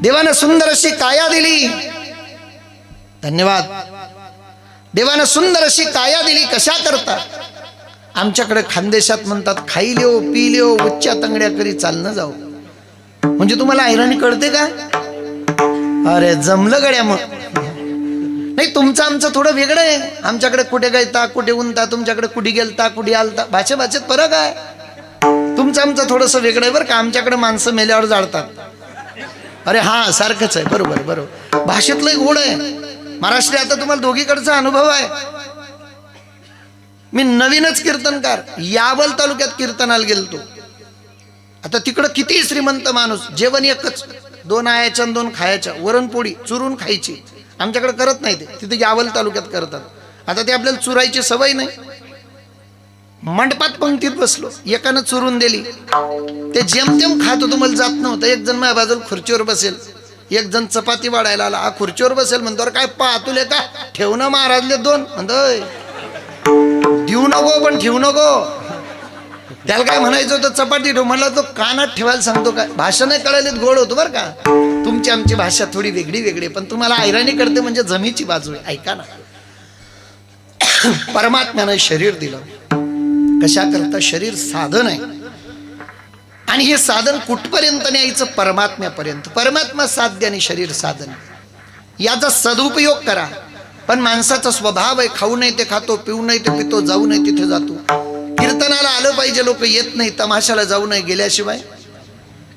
देवानं सुंदर अशी काया दिली, धन्यवाद. देवानं सुंदर अशी काया दिली. कशा करता? आमच्याकडे खानदेशात म्हणतात खाई लिओ पी लिओ उच्च्या तंगड्या करी चालणं जाऊ. म्हणजे तुम्हाला ऐराणी कळते का? अरे जमलं गड्या. मग नाही, तुमचं आमचं थोडं वेगळं आहे. आमच्याकडे कुठे गायता कुठे उनता, तुमच्याकडे कुठे गेलता कुठे आलता, भाषेत फरक आहे. तुमचं आमचं थोडंसं वेगळं आहे बरं का. आमच्याकडे माणसं मेल्यावर जाळतात. अरे हा सारखंच आहे. बरोबर बरोबर. भाषेतलं गोड आहे. महाराष्ट्र आता तुम्हाला दोघीकडचा अनुभव आहे. मी नवीनच कीर्तनकार यावल तालुक्यात कीर्तनाला गेलतो. आता तिकडं किती श्रीमंत माणूस, जेवण एकच, 2 आयाच्या 2 खायच्या, वरणपोळी चुरून खायची. आमच्याकडे करत नाही ते, तिथे यावल तालुक्यात करतात. आता ते आपल्याला चुरायची सवय नाही. मंडपात पंक्तीत बसलो, एकानं चुरून दिली, ते जेमतेम खात होतो, मला जात नव्हतं. एक जण माझ्या बाजूला खुर्चीवर बसेल, एक जण चपाती वाढायला आला. हा खुर्चीवर बसेल म्हणतो, काय पाहतुले का ठेव ना महाराजले 2. म्हणतोय देऊ नको पण ठेवू नको. त्याला काय म्हणायचं होतं, चपाती ठेव. म्हणलं तो कानात ठेवायला सांगतो काय. भाषा नाही कळालीत गोड होतो बरं का. तुमची आमची भाषा थोडी वेगळी वेगळी, पण तुम्हाला ऐराणी करते म्हणजे जमीची बाजू आहे. ऐका ना, परमात्म्याने शरीर दिलं. कशा करता? शरीर साधन आहे. आणि हे साधन कुठपर्यंत न्यायचं? परमात्म्यापर्यंत. परमात्मा साध्य आणि शरीर साधन. याचा सदुपयोग करा. पण माणसाचा स्वभाव आहे, खाऊ नाही ते खातो, पिऊ नाही ते पितो, जाऊ नाही तिथे जातो. कीर्तनाला आलं पाहिजे, लोक येत नाही. तमाशाला जाऊ नाही गेल्याशिवाय.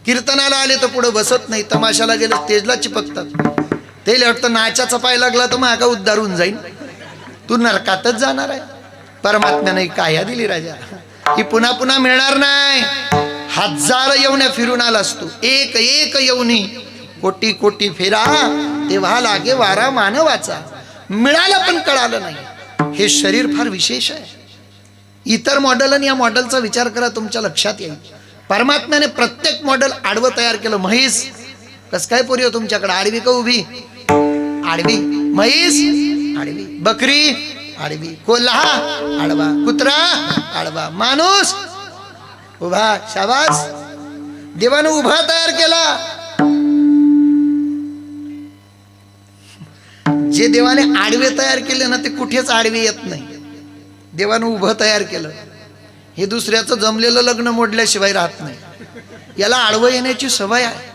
कीर्तनाला आले तर पुढे बसत नाही, तमाशाला गेलं स्टेजला चिपकतात. ते वाटतं नाचाचा पाय लागला तर मग का उद्धार होऊन जाईन, तू नरकातच जाणार आहे. परमात्म्याने काया दिली राजा, ही पुन्हा पुन्हा मिळणार नाही. 1000 येवण्या फिरून आलास तू, एक एक येवनी कोटी कोटी फेरा, तेव्हा लागे वारा मानवाचा. मिळालं पण कळालं नाही. हे शरीर फार विशेष आहे. इतर मॉडेल आणि या मॉडेलचा विचार करा, तुमच्या लक्षात येईल. परमात्म्याने प्रत्येक मॉडेल आडवं तयार केलं. म्हैस कस काय पोरी हो तुमच्याकडे, आडवी का उभी? आडवी. म्हैस आडवी, बकरी आडवी, कोल्हा आडवा, कुत्रा आडवा, माणूस उभा. शाबास, देवानं उभा तयार केला. जे देवाने आडवे तयार केले ना, ते कुठेच आडवे येत नाही. देवानं उभं तयार केलं. हे दुसऱ्याचं जमलेलं लग्न मोडल्याशिवाय राहत नाही. याला आडवं येण्याची सवय आहे.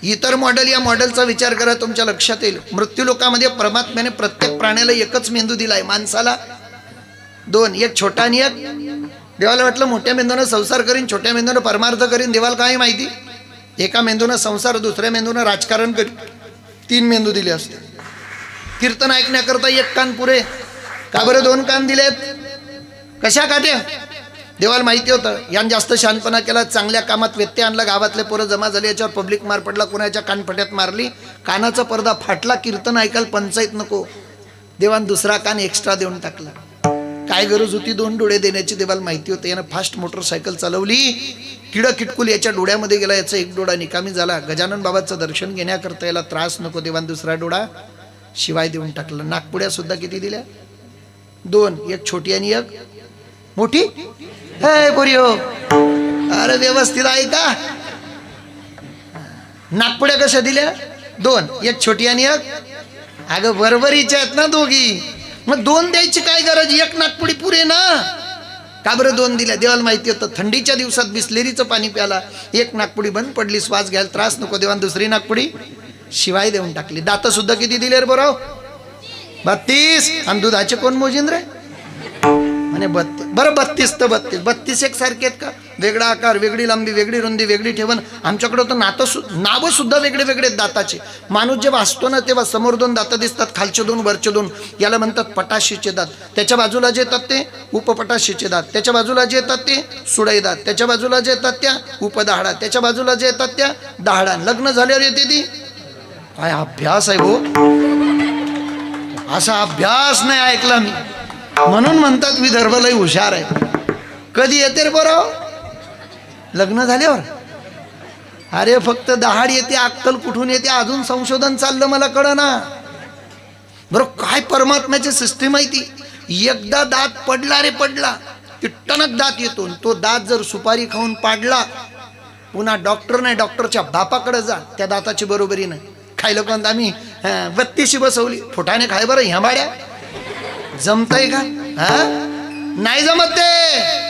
इतर मॉडेल, या मॉडेलचा विचार करा, तुमच्या लक्षात येईल. मृत्यू लोकामध्ये परमात्म्याने प्रत्येक प्राण्याला एकच मेंदू दिलाय, माणसाला 2, एक छोटा आणि एक. देवाला वाटलं मोठ्या मेंदूनं संसार करीन, छोट्या मेंदूनं परमार्थ करीन. देवाला काय माहिती, एका मेंदूनं संसार, दुसऱ्या मेंदूनं राजकारण करीन. 3 मेंदू दिले असते. कीर्तन ऐकण्याकरता 1 कान पुरे, का बरं 2 कान दिलेत? कशा काट्या? देवाला माहिती होतं यानं जास्त शहाणपणा केला, चांगल्या कामात व्यत्यय आणला, गावातले पोरं जमा झाले, याच्यावर पब्लिक मार पडला, कोणाच्या कानफट्यात मारली, कानाचा पडदा फाटला, कीर्तन ऐकायला पंचायत नको. देवान 2रा कान एक्स्ट्रा देऊन टाकला. काय गरज होती 2 डोळे देण्याची? देवाला माहिती होतं. यानं फास्ट मोटरसायकल चालवली, किडं किटकुल याच्या डोळ्यामध्ये गेला, याचा 1 डोळा निकामी झाला. गजानन बाबाचं दर्शन घेण्याकरता याला त्रास नको, देवान 2रा डोळा शिवाय देऊन टाकला. नागपुड्या सुद्धा किती दिल्या? 2, एक छोटी आणि एक मोठी. हे पोरी हो, अरे व्यवस्थित ऐका. नागपुड्या कशा दिल्या? 2, एक छोटी आणि एक. अगं बरोबरीच्या आहेत ना दोघी, मग 2 द्यायची काय गरज? 1 नागपुडी पुरे ना. का बरं 2 दिल्या? देवाला माहिती होतं थंडीच्या दिवसात बिस्लेरीचं पाणी प्याला, 1 नागपुडी बंद पडली, श्वास घ्यायला त्रास नको, देवान 2री नागपुडी शिवाय देऊन टाकली. दात सुद्धा किती दिले रे बरं? 32. आणि दुधाचे कोण मोजीन रे? म्हणे 32. बरं 32 तर 32, 32 एक सारखे आहेत का? वेगळा आकार, वेगळी लांबी, वेगळी रुंदी, वेगळी ठेवण. आमच्याकडं तर नावं सुद्धा वेगळे वेगळे दाताचे. माणूस जेव्हा असतो ना, तेव्हा समोर 2 दात दिसतात, खालचे 2, वरचे 2. याला म्हणतात पटाशीचे दात. त्याच्या बाजूला जे येतात ते उपपटाशीचे दात, त्याच्या बाजूला जे येतात ते सुडाई दात, त्याच्या बाजूला जे येतात त्या उपदाहडा, त्याच्या बाजूला जे येतात त्या दाहडा. लग्न झाल्यावर येते ती. काय अभ्यास आहे भाऊ, असा अभ्यास नाही ऐकला मी. म्हणून म्हणतात विदर्भ लय हुशार आहे. कधी येते रे बरं? लग्न झाल्यावर. अरे फक्त दहाड येते, अक्कल कुठून येते अजून संशोधन चाललं, मला कळना. बरं काय परमात्म्याची सिस्टीम आहे ती. एकदा दात पडला रे पडला, की टणक दात येतो. तो दात जर सुपारी खाऊन पाडला पुन्हा डॉक्टर नाही, डॉक्टरच्या बापाकडे जा, त्या दाताची बरोबरी नाही. खायला कोण आम्ही 32 बसवली, फुटाने खाय बरं ह्या बाड्या, जमतय का? नाही जमत ते.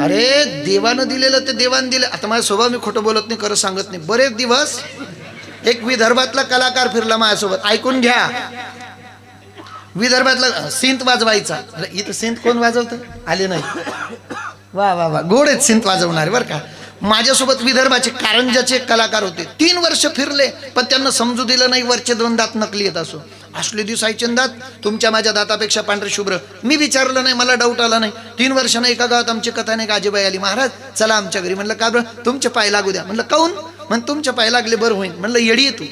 अरे देवानं दिलेलं ते देवानं दिलं. आता माझ्या स्वभाव मी खोटं बोलत नाही, खरं सांगत नाही. बरेच दिवस एक विदर्भातला कलाकार फिरला माझ्यासोबत, ऐकून घ्या. विदर्भातला सिंत वाजवायचा. इथं सिंत कोण वाजवतं? आले नाही. वा वा वा, गोड आहेत सिंत वाजवणारे बरं का. माझ्यासोबत विदर्भाचे कारंजाचे कलाकार होते. 3 वर्ष फिरले, पण त्यांना समजू दिलं नाही वरचे 2 दात नकली येत. असो असले दिसायचे दात, तुमच्या माझ्या दातापेक्षा पांढरे शुभ्र. मी विचारलं नाही, मला डाऊट आला नाही. 3 वर्षानं एका गावात आमची कथाने आजीबाई आली, महाराज चला आमच्या घरी. म्हणलं का बरं? तुमचे पाय लागू द्या. म्हणलं काऊन? म्हण तुमचे पाय लागले बरं होईल. म्हणलं येडी तू,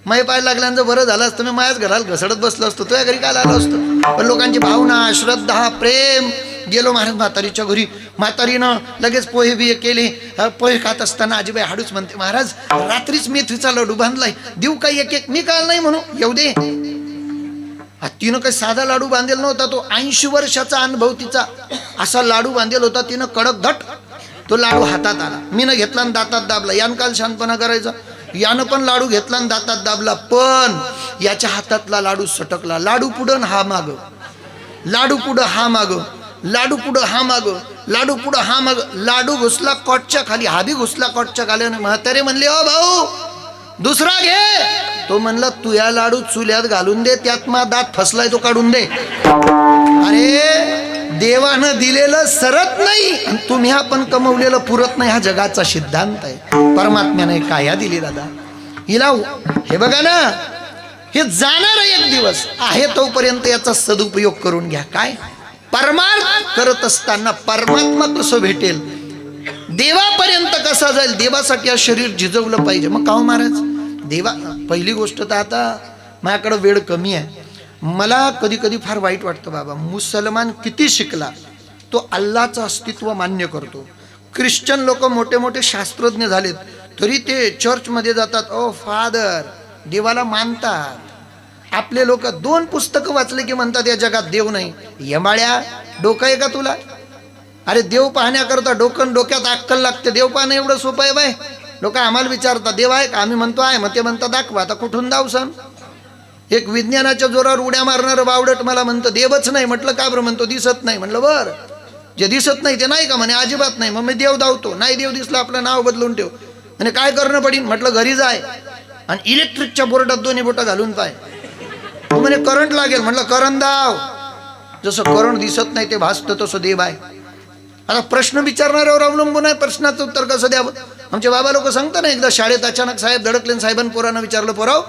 माझे पाय लागल्यानं बरं झालं असतं, मी माझ्याच घराला घसडत बसलो असतो, तुझ्या घरी काय आलो असतो. पण लोकांची भावना, श्रद्धा, प्रेम. गेलो महाराज म्हातारीच्या घरी. म्हातारीनं लगेच पोहे बिहे केले. पोहे खात असताना आजीबाई हाडूच म्हणते, महाराज रात्रीच मेथीचा लाडू बांधलाय, देऊ काही एक एक? मी काल नाही म्हणू, येऊ दे. तिनं काही साधा लाडू बांधेल नव्हता, तो 80 वर्षाचा अनुभव तिचा. असा लाडू बांधेल होता तिनं, कडक धट. तो लाडू हातात आला, मीनं घेतला आणि दातात दाबला. यान काल शांतपणा करायचा. यानं पण लाडू घेतला आणि दातात दाबला, पण याच्या हातातला लाडू सटकला. लाडू पुढं हा माग, लाडू पुढं हा माग, लाडू पुढं हा माग, लाडू पुढं हा माग. लाडू घुसला कॉटच्या खाली, हा बी घुसला कॉटच्या खाली. म्हातारे म्हणले, ओ भाऊ दुसरा घे. तो म्हणला, तू या लाडू चुल्यात घालून दे, त्यात मा दात फसलाय तो काढून दे. अरे देवानं दिलेलं सरत नाही, तुम्ही आपण कमवलेलं पुरत नाही. हा जगाचा सिद्धांत आहे. परमात्म्याने काया दिली दादा हिला. हे बघा ना, हे जाणार एक दिवस आहे, तोपर्यंत याचा सदुपयोग करून घ्या. काय परमार्थ करत असताना परमात्मा कसं भेटेल, देवापर्यंत कसा जाईल, देवासाठी हा शरीर झिजवलं पाहिजे. मग का महाराज देवा, पहिली गोष्ट तर आता माझ्याकडे वेळ कमी आहे. मला कधी कधी फार वाईट वाटतं बाबा. मुसलमान किती शिकला, तो अल्लाचं अस्तित्व मान्य करतो. ख्रिश्चन लोक मोठे मोठे शास्त्रज्ञ झालेत, तरी ते चर्चमध्ये जातात, ओ फादर, देवाला मानतात. आपले लोक 2 पुस्तकं वाचले की म्हणतात या जगात देव नाही. यमाळ्या, डोकं आहे का तुला? अरे देव पाहण्याकरता डोक्यात अक्कल लागते. देव पाहणं एवढं सोपं आहे बाय? लोक आम्हाला विचारतात देव आहे का? आम्ही म्हणतो आहे. मग ते म्हणतात दाखवा. आता कुठून दाव सांग? एक विज्ञानाच्या जोरावर उड्या मारणारं बावडट मला म्हणतं देवच नाही. म्हटलं का बरं? म्हणतो दिसत नाही. म्हटलं बरं, जे दिसत नाही ते नाही का? म्हणे अजिबात नाही. मग मी देव धावतो. नाही देव दिसला आपलं नाव बदलून ठेव. म्हणजे काय करणं पडीन? म्हटलं घरी जाय आणि इलेक्ट्रिकच्या बोर्डात 2 बोटं घालून पाय. म्हणे करंट लागेल. म्हटलं करंट दाव. जसं करंट दिसत नाही ते भासतं, तसं देव आहे. आता प्रश्न विचारणाऱ्यावर अवलंबून आहे प्रश्नाचं उत्तर कसं द्यावं. आमचे बाबा लोक सांगतात ना, एकदा शाळेत अचानक साहेब धडकले, साहेबांनी पोरांना विचारलं, पोराव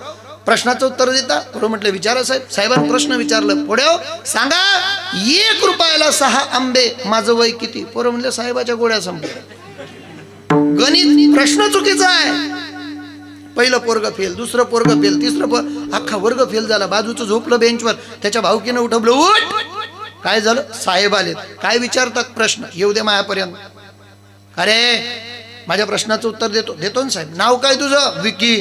प्रश्नाचं उत्तर देता? पोरं म्हटलं विचारा साहेब. साहेबांनी प्रश्न विचारलं, पोड्याव सांगा 1 रुपयाला 6 आंबे, माझं वय किती? पोरं म्हणले साहेबाच्या गोळ्या संपल्या. गणित प्रश्न चुकीचा आहे. पहिलं पोरग फेल, दुसरं पोरग फेल, तिसरं अख्खा वर्ग फेल झाला. बाजूचं झोपलं बेंचवर, त्याच्या भाऊकीनं उठवलं, उठ. काय झालं? साहेब आलेत. काय विचारतात प्रश्न? येऊ दे मायापर्यंत. अरे माझ्या प्रश्नाचं उत्तर देतो ना साहेब. नाव काय तुझं? विकी.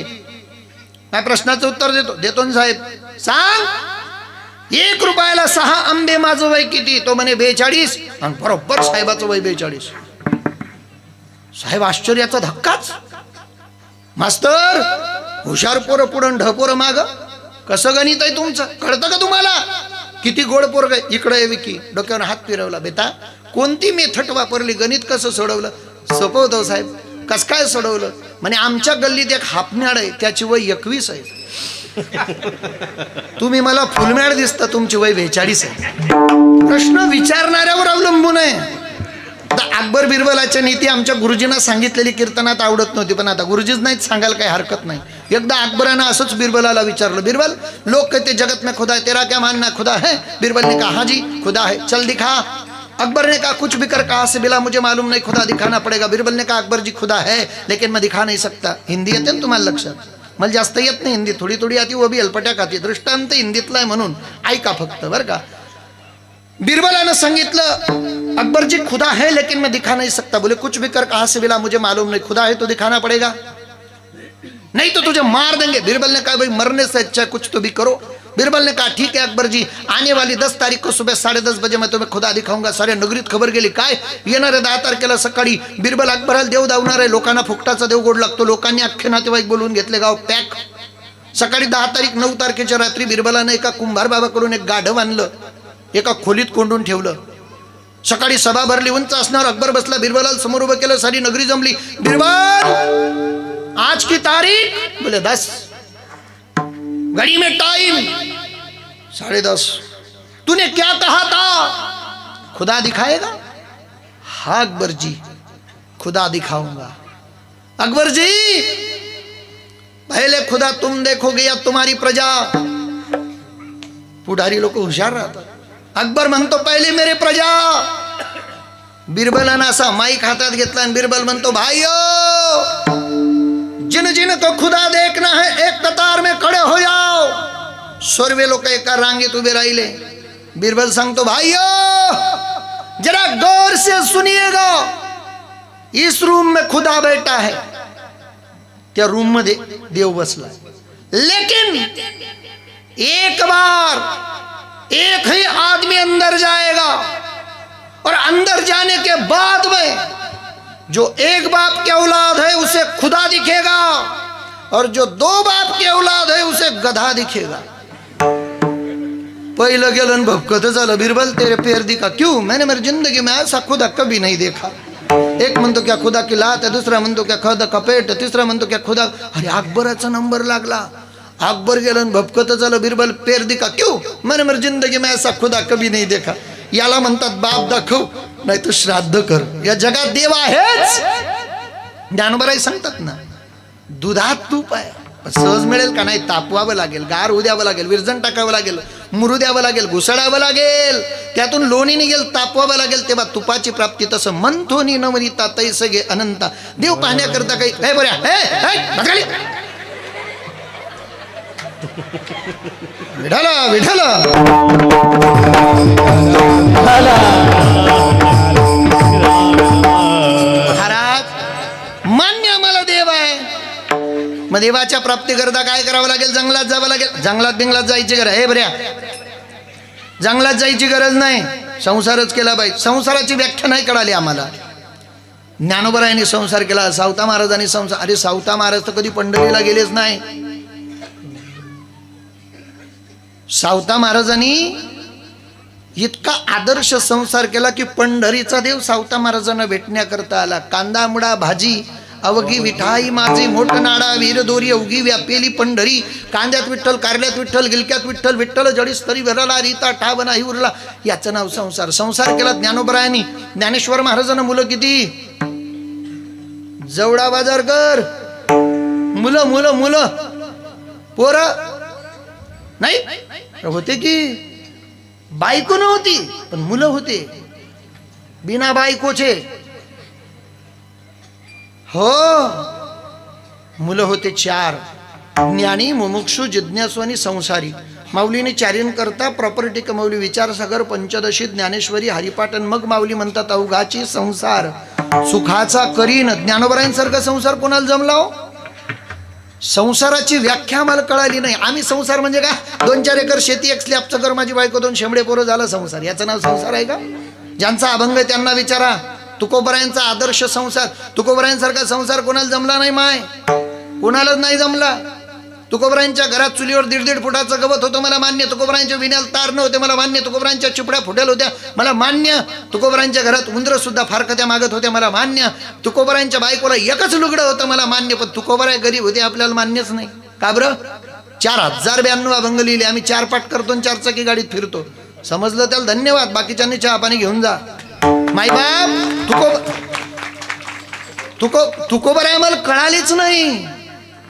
माझ्या प्रश्नाचं उत्तर देतो ना साहेब. सांग 1 रुपयाला 6 आंबे, माझं वय किती? तो म्हणे 42. आणि बरोबर साहेबाचं वय 42. साहेब आश्चर्याचा धक्काच. मास्तर, हुशार पोरं पुढं ढपोरं माग, कसं गणित आहे तुमचं? कळतं का तुम्हाला? किती गोड पोरग आहे. इकडे आहे विकी. डोक्यावर हात फिरवला. बेटा कोणती मेथड वापरली? गणित कसं सोडवलं? सोपं होतं साहेब. कस काय सोडवलं? म्हणे आमच्या गल्लीत एक हापम्याड आहे, त्याची वय 21 आहे. तुम्ही मला फुलम्याड दिसता, तुमची वय 42 आहे. प्रश्न विचारणाऱ्यावर अवलंबून आहे. आता अकबर बिरबलाच्या नीती आमच्या गुरुजींना सांगितलेली कीर्तनात आवडत नव्हती, पण आता गुरुजीच नाहीत सांगायला काही हरकत नाही. एकदा अकबरानं असंच बिरबलाला विचारलं, बिरबल लोग कहते जगत में खुदा है, तेरा क्या मानना खुदा है? बिरबल ने कहा हाँ जी खुदा है, चल दिखा. अकबर ने कहा कुछ भी कर कहा से बिला मुझे मालूम नहीं, खुदा दिखाना पड़ेगा. बिरबल ने कहा अकबर जी खुदा है लेकिन मैं दिखा नहीं सकता. हिंदी येते ना तुम्हाला लक्षात? मला जास्त येत नाही हिंदी, थोडी थोडी आती, वो भी अल्पट्या खाती. दृष्टांत हिंदीतला आहे म्हणून ऐका फक्त बरं का. बिरबलानं सांगितलं अकबर जी खुदा है लेकिन मैं दिखा नहीं सकता. बोले कुछ भी कर कहा से बिला मुझे मालूम नहीं, खुदा है तो दिखाना पड़ेगा, नहीं तो तुझे मार देंगे. बिरबल ने कहा भाई मरने से अच्छा कुछ तो भी करो. बीरबल ने कहा ठीक है अकबर जी, आने वाली 10 तारीख को सुबह 10:30 बजे मैं तुम्हें खुदा दिखाऊंगा. साऱ्या नगरीत खबर गेली. काय येणाऱ्या 10 तारखेला सकाळी बीरबल अकबराला देव दावणार आहे. लोकांना फुकटाचा देव गोड लागतो. लोकांनी अख्खे नातेवाईक बोलवून घेतले, गाव पॅक. सकाळी 10 तारीख 9 तारखेच्या रात्री बीरबलाने एका कुंभार बाबाकडून एक गाढव आणलं, एका खोलीत कोंडून ठेवलं. सकाळी सभा भरली, उंच असणार अकबर बसला, बीरबलाला समोर उभं केलं. सारी नगरी जमली. बीरबल आज की तारीख? बोले 10. घड़ी में टाइम 10:30. तूने क्या कहा था? खुदा दिखाएगा? हाँ अकबर जी खुदा दिखाऊंगा. अकबर जी पहले खुदा तुम देखोगे या तुम्हारी प्रजा? पुढारी लोक हुशार राहतात. अकबर म्हणतो पहिले मेरे प्रजा. बीरबलानं असा माईक हातात घेतला आणि बीरबल म्हणतो भाइयो जिन जिन को खुदा देखना है एक कतार में खड़े हो जाओ. सर्व लोक एका रांगेत उभे राहिले. बीरबल सांगतो भाइयो जरा गौर से सुनिएगा, इस रूम में खुदा बैठा है. त्या रूम मध्ये देव बसला, लेकिन एक बार एक ही आदमी अंदर जाएगा और अंदर जाने के बाद में जो एक बाप के औलाद है उसे खुदा दिखेगा और जो 2 बाप के औलाद है उसे गधा दिखेगा. पहिलं गेलं भपकत झालं. बीरबल तेरे पैर दिखा. क्यों? मैंने मेरी जिंदगी में ऐसा खुदा कभी नहीं देखा. एक म्हणतो क्या खुदा की लात है, दूसरा म्हणतो क्या खुदा का पेट, तीसरा म्हणतो क्या खुदा. अरे अकबराचा नंबर लागला. अकबर गेलं भपकत झालं. बीरबल पैर दिखा. क्यों? मैंने मेरी जिंदगी में ऐसा खुदा कभी नहीं देखा. याला म्हणतात बाप दाखव नाही तर श्राद्ध कर. या जगात देव आहेच. ज्ञानोबाराई सांगतात ना, दुधात तूप आहे, सहज मिळेल का? नाही, तापवावं लागेल, गार होऊ द्यावं लागेल, विरजण टाकावं लागेल, मुरू द्यावं लागेल, घुसळावं लागेल, त्यातून लोणी निघेल, तापवावं लागेल, तेव्हा तुपाची प्राप्ती. तसं मंथोनी नवनीता तैसगे अनंता. देव पाहण्याकरता काही हे बऱ्या विठाला विठाला महाराज मान्य मला देव आहे. मग देवाच्या प्राप्ती करता काय करावं लागेल? जंगलात जावं लागेल. जंगलात बिंगलात जायची गरज हे बऱ्या, जंगलात जायची गरज नाही, संसारच केला पाहिजे. संसाराची व्याख्या नाही कळाली आम्हाला. ज्ञानोबरायांनी संसार केला, सावता महाराजांनी संसार. अरे सावता महाराज तर कधी पंढरीला गेलेच नाही. सावता महाराजांनी इतका आदर्श संसार केला की पंढरीचा देव सावता महाराजांना भेटण्याकरता आला. कांदा मुडा भाजी अवघी विठाई माझी मोठ नाडा वीरदोरी अवघी व्यापेली पंढरी. कांद्यात विठ्ठल, कारल्यात विठ्ठल, गिलक्यात विठ्ठल, विठ्ठल जडीस तरी विरला रीता ठाव नाही उरला. याचं नाव संसार. संसार केला ज्ञानोबरायांनी. ज्ञानेश्वर महाराजांना मुलं किती? जवळा बाजारकर. मुलं मुलं मुलं पोरं नाही होते की बायको नव्हती पण मुलं होते बिना बायकोचे. हो मुलं होते 4. ज्ञानी, मुमुक्षु, जिज्ञासू आणि संसारी. माऊलीने 4 करता प्रॉपर्टी कमवली. विचारसागर, पंचदशी, ज्ञानेश्वरी, हरिपाटन. मग माऊली म्हणतात अवघाची संसार सुखाचा करीन. ज्ञानोबरायांसारखा संसार कोणाला जमला हो? संसाराची व्याख्या आम्हाला कळाली नाही. आम्ही संसार म्हणजे काय? 2-4 एकर शेती, एक स्लॅबचं घर, माझी बायको, 2 शेंबडे पोरं, झालं संसार. याचं नाव संसार आहे का? ज्यांचा अभंग आहे त्यांना विचारा. तुकोबरायांचा आदर्श संसार, तुकोबरायांसारखा संसार कोणाला जमला नाही. माय कोणालाच नाही जमला. तुकोबरायांच्या घरात चुलीवर 1.5 फुटाचं गवत होतं, मला मान्य. तुकोबरायांच्या विण्याला तार नव्हते, मला मान्य. तुकोबरायांच्या चिपड्या फुटेल होत्या, मला मान्य. तुकोबरायांच्या घरात उंदरं सुद्धा फारकत्या मागत होत्या, मला मान्य. तुकोबरायांच्या बायकोला एकच लुगडं होतं, मला मान्य. पण तुकोबराय गरीब होते, आपल्याला मान्यच नाही. का बरं? 4092 अभंग लिहिले आम्ही. 4 पाठ करतो आणि 4 चाकी गाडीत फिरतो. समजलं त्याला धन्यवाद. बाकीच्यांनी चहा पाणी घेऊन जा. मायबाप तुकोबराय आम्हाला कळालीच नाही.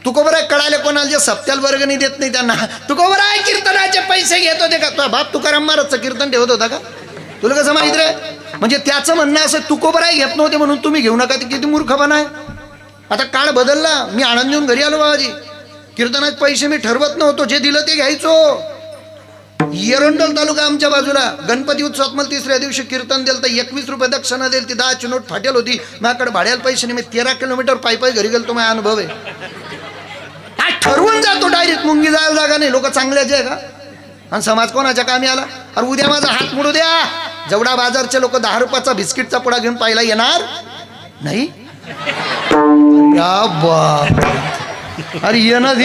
तुकोबराय कळाले कोणाला? जे सप्त्याला वर्गणी देत नाही त्यांना. तुकोबराय कीर्तनाचे पैसे घेत होते का? तुझा बाप तुकाराम महाराजचं कीर्तन ठेवत होता का? तुला कसं माहित रे? म्हणजे त्याचं म्हणणं असं तुकोबराय घेत नव्हते म्हणून तुम्ही घेऊ नका. ते किती मूर्खपणा आहे. आता काळ बदलला. मी आनंद देऊन घरी आलो बाबाजी. कीर्तनाचे पैसे मी ठरवत नव्हतो, जे दिलं ते घ्यायचो. येरंडोल तालुका आमच्या बाजूला. गणपती उत्सवात मला 3ऱ्या दिवशी कीर्तन दिलं तर 21 रुपये दक्षिणा दिली. ती 10ची नोट फाटेल होती. माझ्याकडे भाड्याला पैसे नाही. मी 13 किलोमीटर पायी घरी गेलो. माझा अनुभव आहे. ठरवून जातो डायरेक्ट. मुंगी जायला जागा नाही. लोक चांगल्याच आहे का? आणि समाज कोणाच्या कामी आला? अरे उद्या माझा हात मोडू द्या, जवडा बाजारचे लोक 10 रुपयाचा बिस्किटचा पुडा घेऊन पाहिला येणार नाही. या बाप, अरे येणार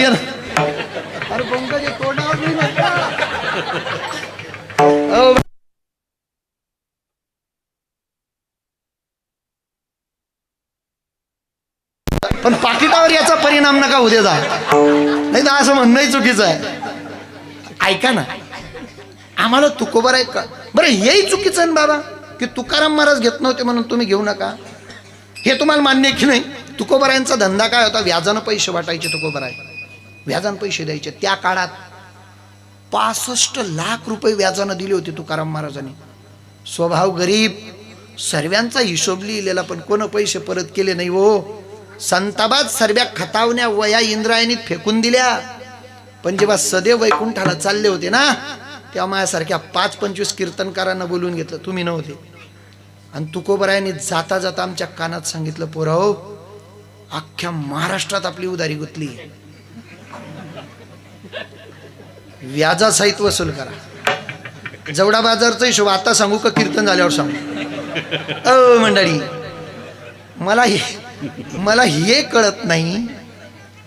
अरे पंकज तोंडावर नाही म्हटलं. पण पाकिटावर याचा परिणाम नका उद्या जा, नाही तर असं म्हणणंही चुकीचं आहे. ऐका ना, आम्हाला तुकोबर आहे का? बरं हेही चुकीचं आहे ना बाबा, की तुकाराम महाराज घेत नव्हते म्हणून तुम्ही घेऊ नका, हे तुम्हाला मान्य की नाही? तुकोबरायांचा धंदा काय होता? व्याजानं पैसे वाटायचे. तुकोबराय व्याजानं पैसे द्यायचे. त्या काळात 65 लाख रुपये व्याजानं दिले होते तुकाराम महाराजांनी. स्वभाव गरीब, सर्वांचा हिशोब लिहिलेला, पण कोण पैसे परत केले नाही हो. संताबाद सर्व्या खतावण्या वया इंद्रायणीत फेकून दिल्या. पण जेव्हा सदैव वैकुंठाला चालले होते ना, तेव्हा माझ्यासारख्या 5-25 कीर्तनकारांना बोलून घेतलं, तुम्ही नव्हते. आणि तुकोबरायांनी जाता जाता आमच्या कानात सांगितलं, पोराओ, अख्ख्या महाराष्ट्रात आपली उदारी गुंतली, व्याजासहित वसूल करा. जवडा बाजारचा हिशोब आता सांगू का कीर्तन झाल्यावर सांगू? मंडळी, मला हे कळत नाही.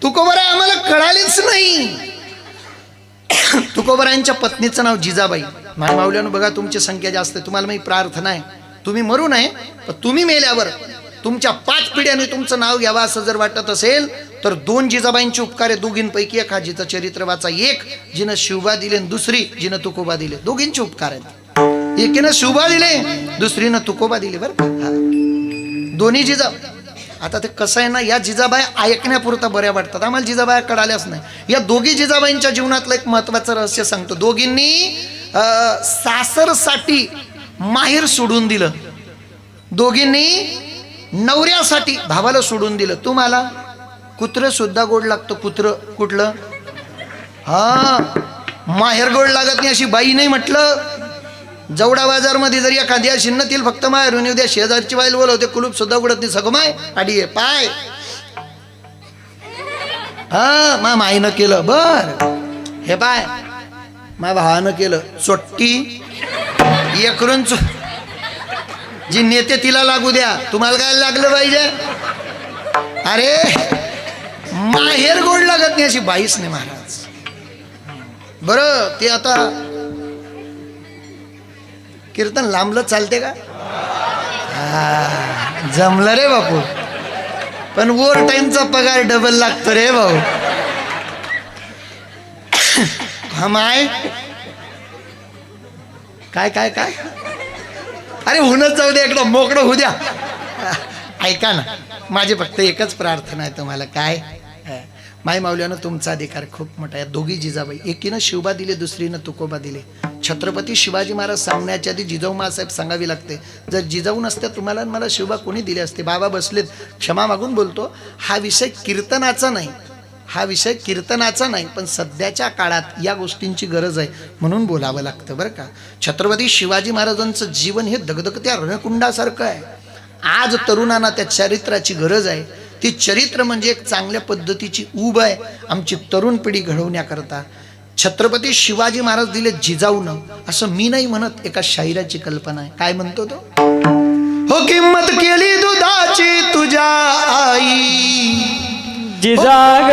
तुकोबराय आम्हाला कळालेच नाही. तुकोबरायांच्या पत्नीचं नाव जिजाबाई. माझ्या माऊल्यानं बघा, तुमची संख्या जास्त आहे, तुम्हाला मी प्रार्थना आहे, तुम्ही मरू नये, पण तुम्ही मेल्यावर तुमच्या 5 पिढ्यांनी तुमचं नाव घ्यावं असं जर वाटत असेल तर 2 जिजाबाईंचे उपकार आहे. दोघींपैकी एक हा जिचं चरित्र वाचा. एक जिनं शिवबा दिले आणि दुसरी जिनं तुकोबा दिले. दोघींचे उपकार आहेत. एकीनं शिवबा दिले, दुसरीनं तुकोबा दिले. बरं का, दोन्ही जिजा. आता ते कसं आहे ना, या जिजाबाई ऐकण्यापुरता बऱ्या वाटतात, आम्हाला जिजाबाई कळाल्याच नाही. या दोघी जिजाबाईंच्या जीवनातलं एक महत्वाचं रहस्य सांगतो. दोघींनी सासरसाठी माहेर सोडून दिलं. दोघींनी नवऱ्यासाठी भावाला सोडून दिलं. तुम्हाला कुत्र सुद्धा गोड लागतं. कुत्र कुठलं? हा, माहेर गोड लागत नाही अशी बाई नाही म्हटलं. जवडा बाजार मध्ये जरी एखाद्या शिन्नतील फक्त माहेरून येऊ द्या, शेजारची बाईल बोलवते, कुलूप सुद्धा उघडत नाही. सगळं माय आडी पाय. हा, मा माईनं केलं. बर, हे पाय मा भावानं केलं. चोट्टी एकरून जी नेते तिला लागू द्या, तुम्हाला काय लागलं पाहिजे? अरे माहेर गोड लागत नाही अशी बाईच नाही महाराज. बरं, ते आता कीर्तन लांबलं चालते का? जमलं रे बापू, पण ओव्हर टाइमचा पगार डबल लागतो रे भाऊ. हा माय काय काय काय, अरे होऊनच जाऊ दे, एकदम मोकळं होऊ द्या. ऐका ना, माझी फक्त एकच प्रार्थना आहे तुम्हाला. काय? माय माऊल्यानं तुमचा अधिकार खूप मोठा आहे. दोघी जिजाबाई, एकीनं शिवबा दिले, दुसरीनं तुकोबा दिले. छत्रपती शिवाजी महाराज सांगण्याच्या आधी जिजाऊ मासाहेब सांगावी लागते. जर जिजाऊ नसत्या तुम्हाला मला शिवबा कोणी दिले असते? बाबा बसलेत, क्षमा मागून बोलतो. हा विषय कीर्तनाचा नाही, हा विषय कीर्तनाचा नाही, पण सध्याच्या काळात या गोष्टींची गरज आहे म्हणून बोलावं लागतं बरं का. छत्रपती शिवाजी महाराजांचं जीवन हे दगदगत्या रणकुंडासारखं आहे. आज तरुणांना त्या चरित्राची गरज आहे. ती चरित्र म्हणजे एक चांगल्या पद्धतीची ऊब आहे आमची तरुण पिढी घडवण्याकरता. छत्रपती शिवाजी महाराज दिले जिजाऊनं, असं मी नाही म्हणत, एका शाहिराची कल्पना आहे. काय म्हणतो तो? हो किंमत केली दुधाची तुझ्या आई जिजाग,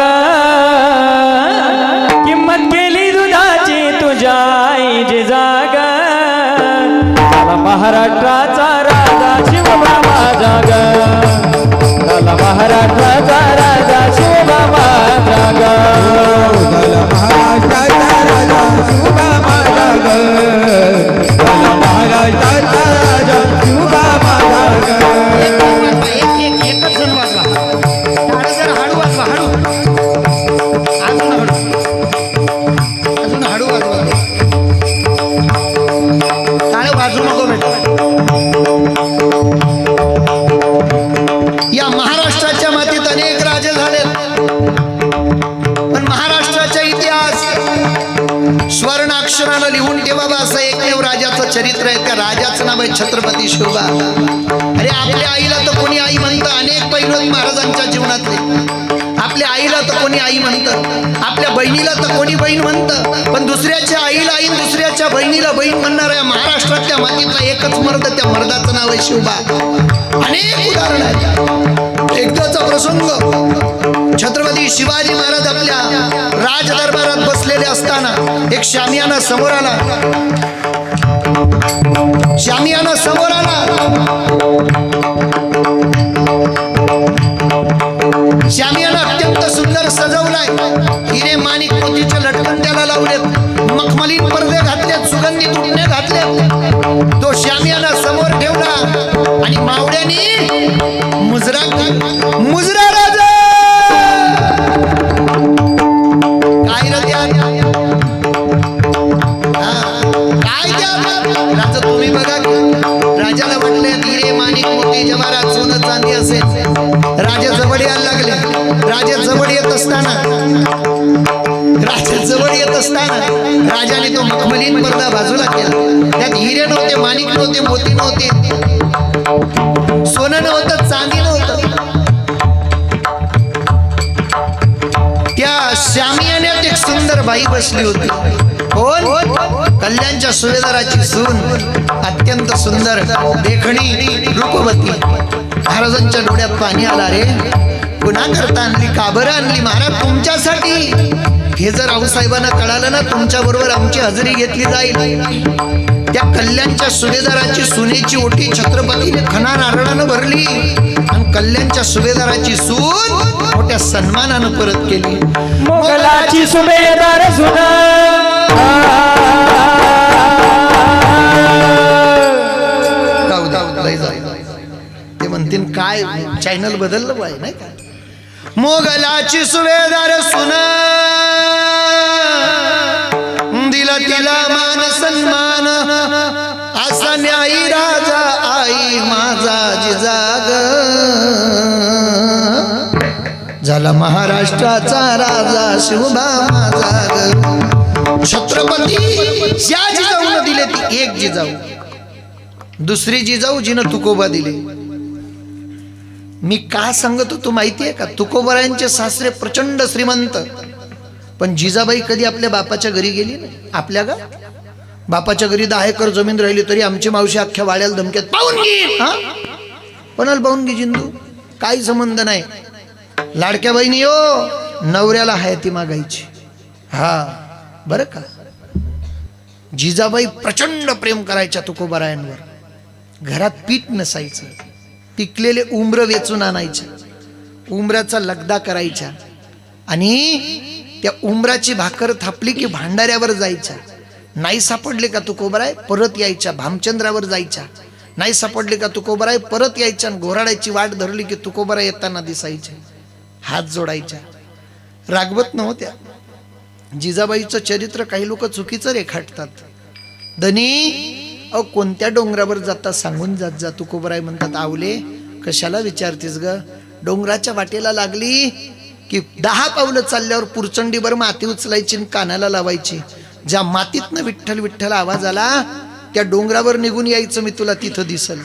किंमत केली दुधाची तुझ्या आई जिजाग. झाला महाराष्ट्राचा राजा शिवबाबा जाग, झाला महाराष्ट्राचा राजा शिवबाबा जाग, झाला महाराष्ट्राचा राजा शिवबाबा जाग, झाला महाराष्ट्राचा राजा शिवबाबा जाग. एकच जण वाजवा, हळू वाजवा, हळू, अजून हळू वाजवा. टाळ वाजू नको बेटा. या महाराष्ट्राच्या मातीत अनेक राजे झाले, पण महाराष्ट्राचा इतिहास स्वर्ण अक्षरानं लिहून ठेवावा असं एकमेव राजाचं चरित्र आहे. त्या राजाचं नाव आहे छत्रपती शिवबा. अरे आपल्या आईला तर कोणी आई म्हणतं, अनेक पैलू महाराजांच्या जीवनातले. आपल्या आईला तर कोणी आई म्हणतं, आपल्या बहिणीला तर कोणी बहीण म्हणतं, पण दुसऱ्याच्या आईला आई, दुसऱ्याच्या बहिणीला बहीण म्हणणाऱ्या महाराष्ट्रातल्या मातीतला एकच मर्द, त्या मर्दाचं नाव आहे शिवबा. अनेक उदाहरण आहेत. एकदाचा प्रसंग, छत्रपती शिवाजी महाराज आपल्या राजदरबारात बसलेले असताना एक शामियाना समोर आला. शामियाना समोर आला. शामियाना अत्यंत सुंदर सजवलाय. हिरे माणिक मोतीचे लटकन त्याला लावलेत, मखमलीन पडदे घातलेत, सुगंधी तुटणे घातलेत. तो शामियाना समोर ठेवला आणि मावड्यानी मुजरा राजा काय रे द्या, काय द्या राजा, तुम्ही बघा. राजाला वाटले हिरे माणिक मोती जवाहरात सोनं चांदी असेल. राजा जवळ यायला लागले. राजा जवळ येत असताना राजाने तो मखमलीन पडदा बाजूला केला. त्यात हिरे नव्हते, माणिक नव्हते, मोती नव्हते, सोनं नव्हतं, चांदी नव्हतं. त्या शामियान्यात एक सुंदर बाई बसली होती. कोण? कल्याणच्या सुभेदाराची सून, अत्यंत सुंदर देखणी रूपवती. महाराजांच्या डोळ्यात पाणी आला. रे पुन्हा करता आणली, का बरं आणली महाराज? तुमच्यासाठी. हे जर आऊसाहेबांना कळालं ना, तुमच्या बरोबर आमची हजेरी घेतली जाईल. त्या कल्याणच्या सुभेदाराची सुनेची ओटी छत्रपतीने खणा नारळानं भरली आणि कल्याणच्या सुभेदाराची सून मोठ्या सन्मानानं परत केली. मोगलाची सुभेदार सुना, ते म्हणतील काय चॅनल बदललं पाहिजे नाही का. मोगलाची सुभेदार सुना, दिला तिला मान सन्मान, असा न्यायी राजा आई माझा जिजाग. झाला महाराष्ट्राचा राजा शिवबा माझा ग. छत्रपती ज्या जिजाऊन दिले ती एक जिजाऊ, दुसरी जिजाऊ जिनं तुकोबा दिले. मी का सांगत होतो माहितीये का? तुकोबारायांचे सासरे प्रचंड श्रीमंत, पण जिजाबाई कधी आपल्या बापाच्या घरी गेली नाही. आपल्या गा बापाच्या घरी 10 एकर जमीन राहिली तरी आमची मावशी अख्ख्या वाड्याला धमक्यात पाहून घे. हा, कोणाला पाहून घे जिंदू, काही संबंध नाही. लाडक्या बहिणी हो, नवऱ्याला हयाती मागायची. हा बरं का. जिजाबाई प्रचंड प्रेम करायच्या तुकोबारायांवर. घरात पीठ नसायचं, पिकलेले उंबर वेचून आणायच्या, उंबराचा लगदा करायच्या आणि त्या उंबराची भाकर थापली की भांडाऱ्यावर जायच्या. नाही सापडले का तुकोबाराय परत यायच्या, भामचंद्रावर जायच्या. नाही सापडले का तुकोबाराय परत यायच्या. आणि घोराड्याची वाट धरली की तुकोबाराय येताना दिसायचे, हात जोडायच्या. रागवत नव्हत्या. जिजाबाईचं चरित्र काही लोक चुकीचं रेखाटतात. धनी अहो कोणत्या डोंगरावर जाता सांगून जात जा. तुकोबाराय म्हणतात, आवले कशाला विचारतीस ग. डोंगराच्या वाटेला लागली की 10 पावलं चालल्यावर पुरचंडीवर माती उचलायची आणि कानाला लावायची. ज्या मातीतनं विठ्ठल विठ्ठल आवाज आला त्या डोंगरावर निघून यायचं, मी तुला तिथं दिसल.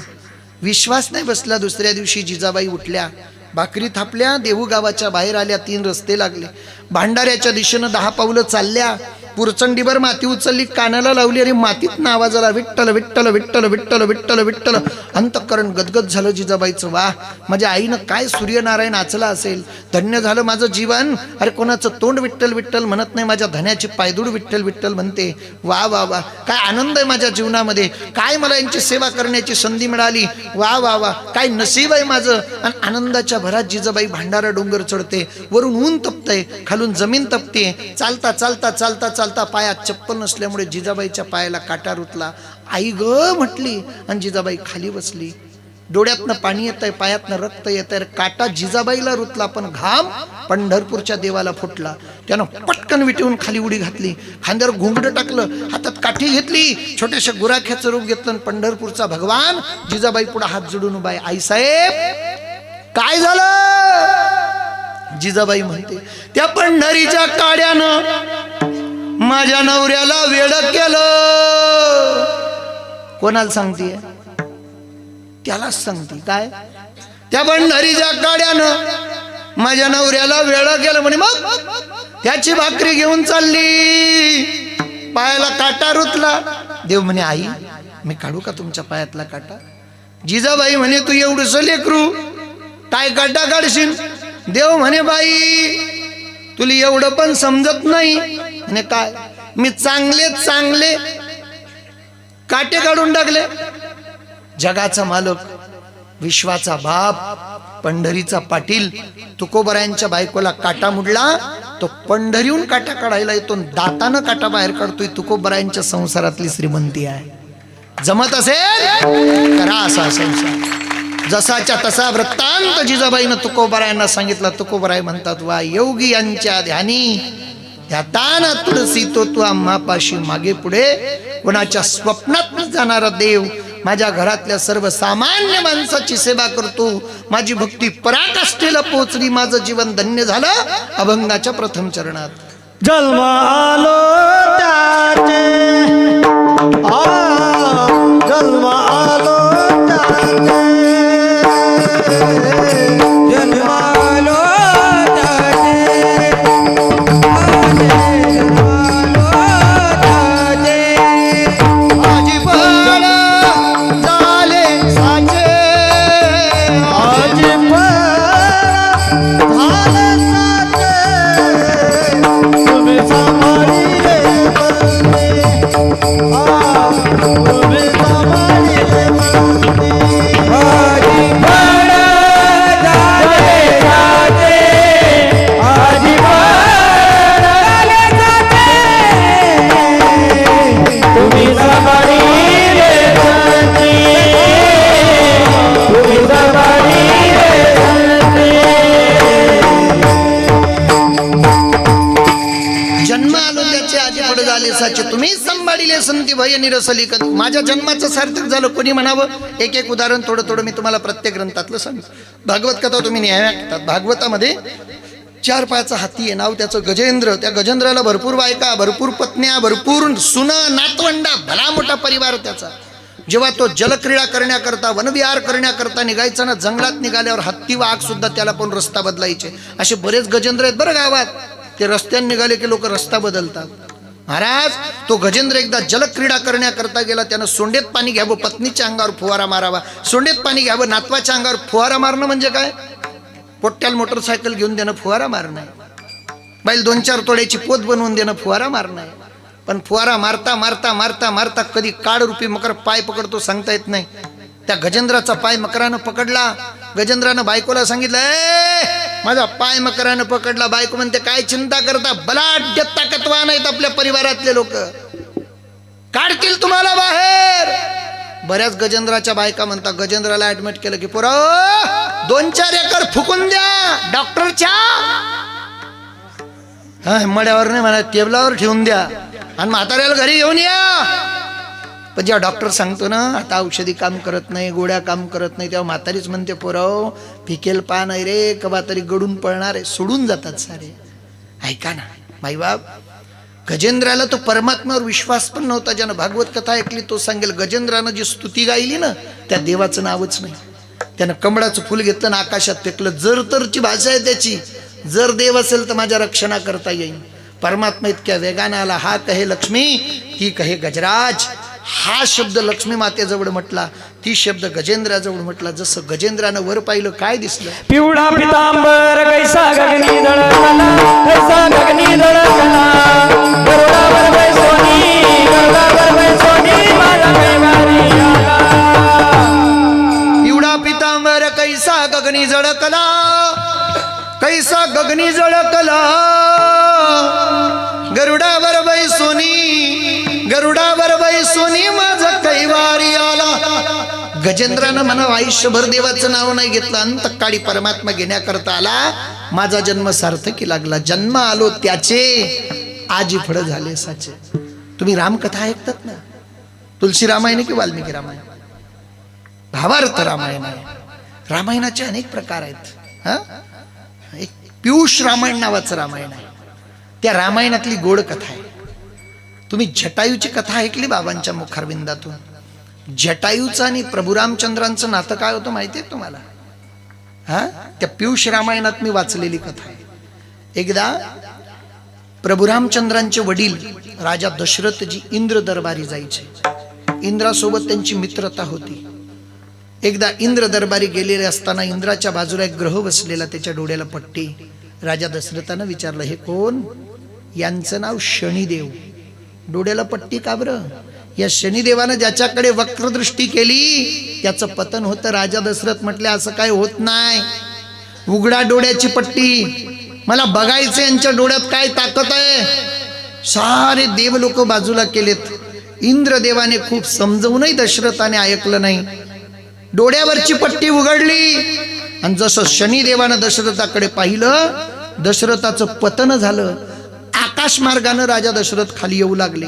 विश्वास नाही बसला. दुसऱ्या दिवशी जिजाबाई उठल्या, भाकरी थापल्या, देहू गावाच्या बाहेर आल्या. 3 रस्ते लागले. भांडाऱ्याच्या दिशेनं 10 पावलं चालल्या. पुरचंडीवर माती उचलली, कानाला लावली. अरे मातीत आवाज आला, विठ्ठल विठ्ठल विठ्ठल विठ्ठल विठ्ठल विठ्ठल. अंतःकरण गदगद झालं जिजाबाईचं. वाह, माझ्या आईनं काय सूर्यनारायण आचला असेल. धन्य झालं माझं जीवन. अरे कोणाचं तोंड विठ्ठल विठ्ठल म्हणत नाही, माझ्या धन्याची पायदूड विठ्ठल विठ्ठल म्हणते. वा वा वा, काय आनंद आहे माझ्या जीवनामध्ये. काय मला यांची सेवा करण्याची संधी मिळाली. वा वा वा, काय नशीब आहे माझं. आणि आनंदाच्या भरात जिजाबाई भांडारा डोंगर चढते. वरून ऊन तपतंय, खालून जमीन तपते. चालता चालता चालता चालता पायात चप्पल नसल्यामुळे जिजाबाईच्या पायाला काटा रुतला. आई ग म्हटली आणि जिजाबाई खाली बसली. डोळ्यातनं पाणी येतंय, पायातनं रक्त येतंय. काटा जिजाबाईला रुतला पण घाम पंढरपूरच्या देवाला फुटला. त्यानं पटकन विटवून खाली उडी घातली, खांद्यावर घुंगडं टाकलं, हातात काठी घेतली, छोट्याशा गुराख्याचं रूप घेतलं. पंढरपूरचा भगवान जिजाबाई पुढे हात जोडून उभा आहे. आईसाहेब काय झालं? जिजाबाई म्हणते, त्या पंढरीच्या काड्यानं माझ्या नवऱ्याला वेड केलं. कोणाला सांगतीये? त्यालाच सांगते. काय? त्या पंढरीच्या काड्यानं माझ्या नवऱ्याला वेळ गेलं म्हणे. मग त्याची भाकरी घेऊन चालली, पायाला काटा रुतला. देव म्हणे आई मी काढू का तुमच्या पायातला काटा? जिजाबाई म्हणे तू एवढंस लेकरू काय काटा काढशील? देव म्हणे बाई तुला एवढं पण समजत नाही. म्हणे काय? मी चांगले चांगले काटे काढून टाकले. जगाचा मालक, विश्वाचा बाप, पंढरीचा पाटील तुकोबरायांच्या बायकोला काटा मुडला. तो पंढरीहून काटा काढायला येतो, दातानं काटा बाहेर काढतोय. तुकोबरायांच्या संसारातली श्रीमंती आहे. जमत असेल करा असा संसार. जसाच्या तसा वृत्तांत जिजाबाईनं तुकोबरायांना सांगितला. तुकोबराय म्हणतात वा योगी यांच्या ध्यानी ध्यातान तुळसी तो तू आम्हापाशी मागे पुढे. कोणाच्या स्वप्नात जाणारा देव माझ्या घरातल्या सर्व सामान्य माणसाची सेवा करतो. माझी भक्ती पराकाष्ठेला पोहोचली, माझं जीवन धन्य झालं. अभंगाच्या प्रथम चरणात जन्म आलो त्याचे, जन्म आलो त्याचे, जन्म आलो त्याचे, जन्म आलो त्याचे. आजी पण झाले साचे, आजी पण झाले साचे, तुम्ही सांभाळिले बंदे, तुम्ही सांभाळिले बंदे. आजी पण झाले साचे, आजी पण झाले साचे, तुम्ही सांभाळिले बंदे, तुम्ही सांभाळिले बंदे. जन्म आलो त्याचे आजी पुढे झाले साचे, तुम्ही सांभाळिले संती भय निरसली कधी. माझ्या जन्माचं सार्थक झालं कोणी म्हणावं. एक एक उदाहरण थोडं थोडं मी तुम्हाला प्रत्येक ग्रंथातलं सांगतो. भागवत कथा तुम्ही न्याय ऐकतात. भागवतामध्ये 4 पायाचा हाती आहे, नाव त्याचं गजेंद्र. त्या गजेंद्राला भरपूर बायका, भरपूर पत्न्या, भरपूर सुनं, नातवंडा, भला मोठा परिवार त्याचा. जेव्हा तो जलक्रीडा करण्याकरता, वनविहार करण्याकरता निघायचा ना, जंगलात निघाल्यावर हत्ती वाघ सुद्धा त्याला पण रस्ता बदलायचे. असे बरेच गजेंद्र आहेत बरं गावात. ते रस्त्याने निघाले की लोक रस्ता बदलतात. महाराज तो गजेंद्र एकदा जलक्रीडा करण्याकरता गेला. त्यानं सोंडेत पाणी घ्यावं, पत्नीच्या अंगावर फुवारा मारावा. सोंडेत पाणी घ्यावं, नातवाच्या अंगावर फुवारा मारणं म्हणजे काय? पोट्याला मोटरसायकल घेऊन देणं फुवारा मारणं आहे. बैल 2-4 तोड्याची पोत बनवून देणं फुवारा मारणं आहे. पण फुवारा मारता मारता मारता मारता कधी काळ रूपी मकर पाय पकडतो सांगता येत नाही. त्या गजेंद्राचा पाय मकरानं पकडला. गजेंद्रानं बायकोला सांगितलं माझा पाय मकरानं पकडला. बायको म्हणते काय चिंता करता, बलाढ्य ताकदवान आहेत आपल्या परिवारातले लोक, काढतील तुम्हाला बाहेर. बऱ्याच गजेंद्राच्या बायका म्हणतात, गजेंद्राला ऍडमिट केलं की पोरा 2-4 एकर फुकून द्या डॉक्टरच्या मड्यावर नाही म्हणा, टेबलावर ठेवून द्या आणि म्हाताऱ्याला घरी घेऊन या. पण जेव्हा डॉक्टर सांगतो ना आता औषधी काम करत नाही, गोळ्या काम करत नाही, तेव्हा म्हातारीच म्हणते पोराव फिकेल पा नाही रे, कवा तरी गडून पळणार आहे. सोडून जातात सारे. ऐका ना माईबाप, गजेंद्राला तो परमात्म्यावर विश्वास पण नव्हता. ज्यानं भागवत कथा ऐकली तो सांगेल गजेंद्रानं जी स्तुती गायली ना त्या देवाचं नावच नाही. त्यानं कमळाचं फुल घेतलं ना आकाशात फेकलं. जर तरची भाषा आहे त्याची, जर देव असेल तर माझ्या रक्षणा करता येईल. परमात्मा इतक्या वेगानं आला. हा कहे लक्ष्मी, ती कहे गजराज. हा शब्द लक्ष्मी मातेजवळ म्हटला, ती शब्द गजेंद्राजवळ म्हटला. जसं गजेंद्रानं वर पाहिलं काय दिसलं? पिवळा पितांबर कैसा गगनी दळकला, कैसा गगनी दळकला, गरुडावर बैसोनी, गरुडावर बैसोनी माझा कैवारी आला. पिवळा पितांबर कैसा गगनी जळकला, कैसा गगनी जळकला, गरुडावर बैसोनी, गरुडावर बैसोनी माझा कैवारी आला. गजेंद्रानं म्हणा आयुष्यभर देवाचं नाव नाही घेतलं, अंतकाळी परमात्मा घेण्याकरता आला. माझा जन्म सार्थकी लागला. जन्म आलो त्याचे आजी फळं झाले साचे. तुम्ही रामकथा ऐकतात ना, तुलसी रामायण की वाल्मिकी रामायण? भावार्थ रामायण आहे. रामायणाचे अनेक प्रकार आहेत. हा, एक पियुष रामायण नावाचं रामायण आहे. त्या रामायणातली गोड कथा आहे. तुम्ही जटायूची कथा ऐकली बाबांच्या मुखारविंदातून? जटायूचं आणि प्रभू रामचंद्रांचं नातं काय होतं माहिती आहे तुम्हाला? त्या पियुष रामायणात मी वाचलेली कथा आहे. एकदा प्रभू रामचंद्रांचे वडील राजा दशरथजी इंद्र दरबारी जायचे. इंद्रासोबत त्यांची मित्रता होती. एकदा इंद्र दरबारी गेलेले असताना इंद्राच्या बाजूला एक ग्रह बसलेला, त्याच्या डोळ्याला पट्टी. राजा दशरथानं विचारलं, हे कोण? यांचं नाव शनिदेव. डोळ्याला पट्टी का बरं? या शनिदेवानं ज्याच्याकडे वक्रदृष्टी केली त्याचं पतन होतं. राजा दशरथ म्हटले, असं काय होत नाही. उघडा डोळ्याची पट्टी, मला बघायचं यांच्या डोळ्यात काय ताकद आहे. सारे देव लोक बाजूला केलेत. इंद्रदेवाने खूप समजवूनही दशरथाने ऐकलं नाही. डोळ्यावरची पट्टी उघडली आणि जसं शनिदेवानं दशरथाकडे पाहिलं, दशरथाचं पतन झालं. आकाश मार्गानं राजा दशरथ खाली येऊ लागले.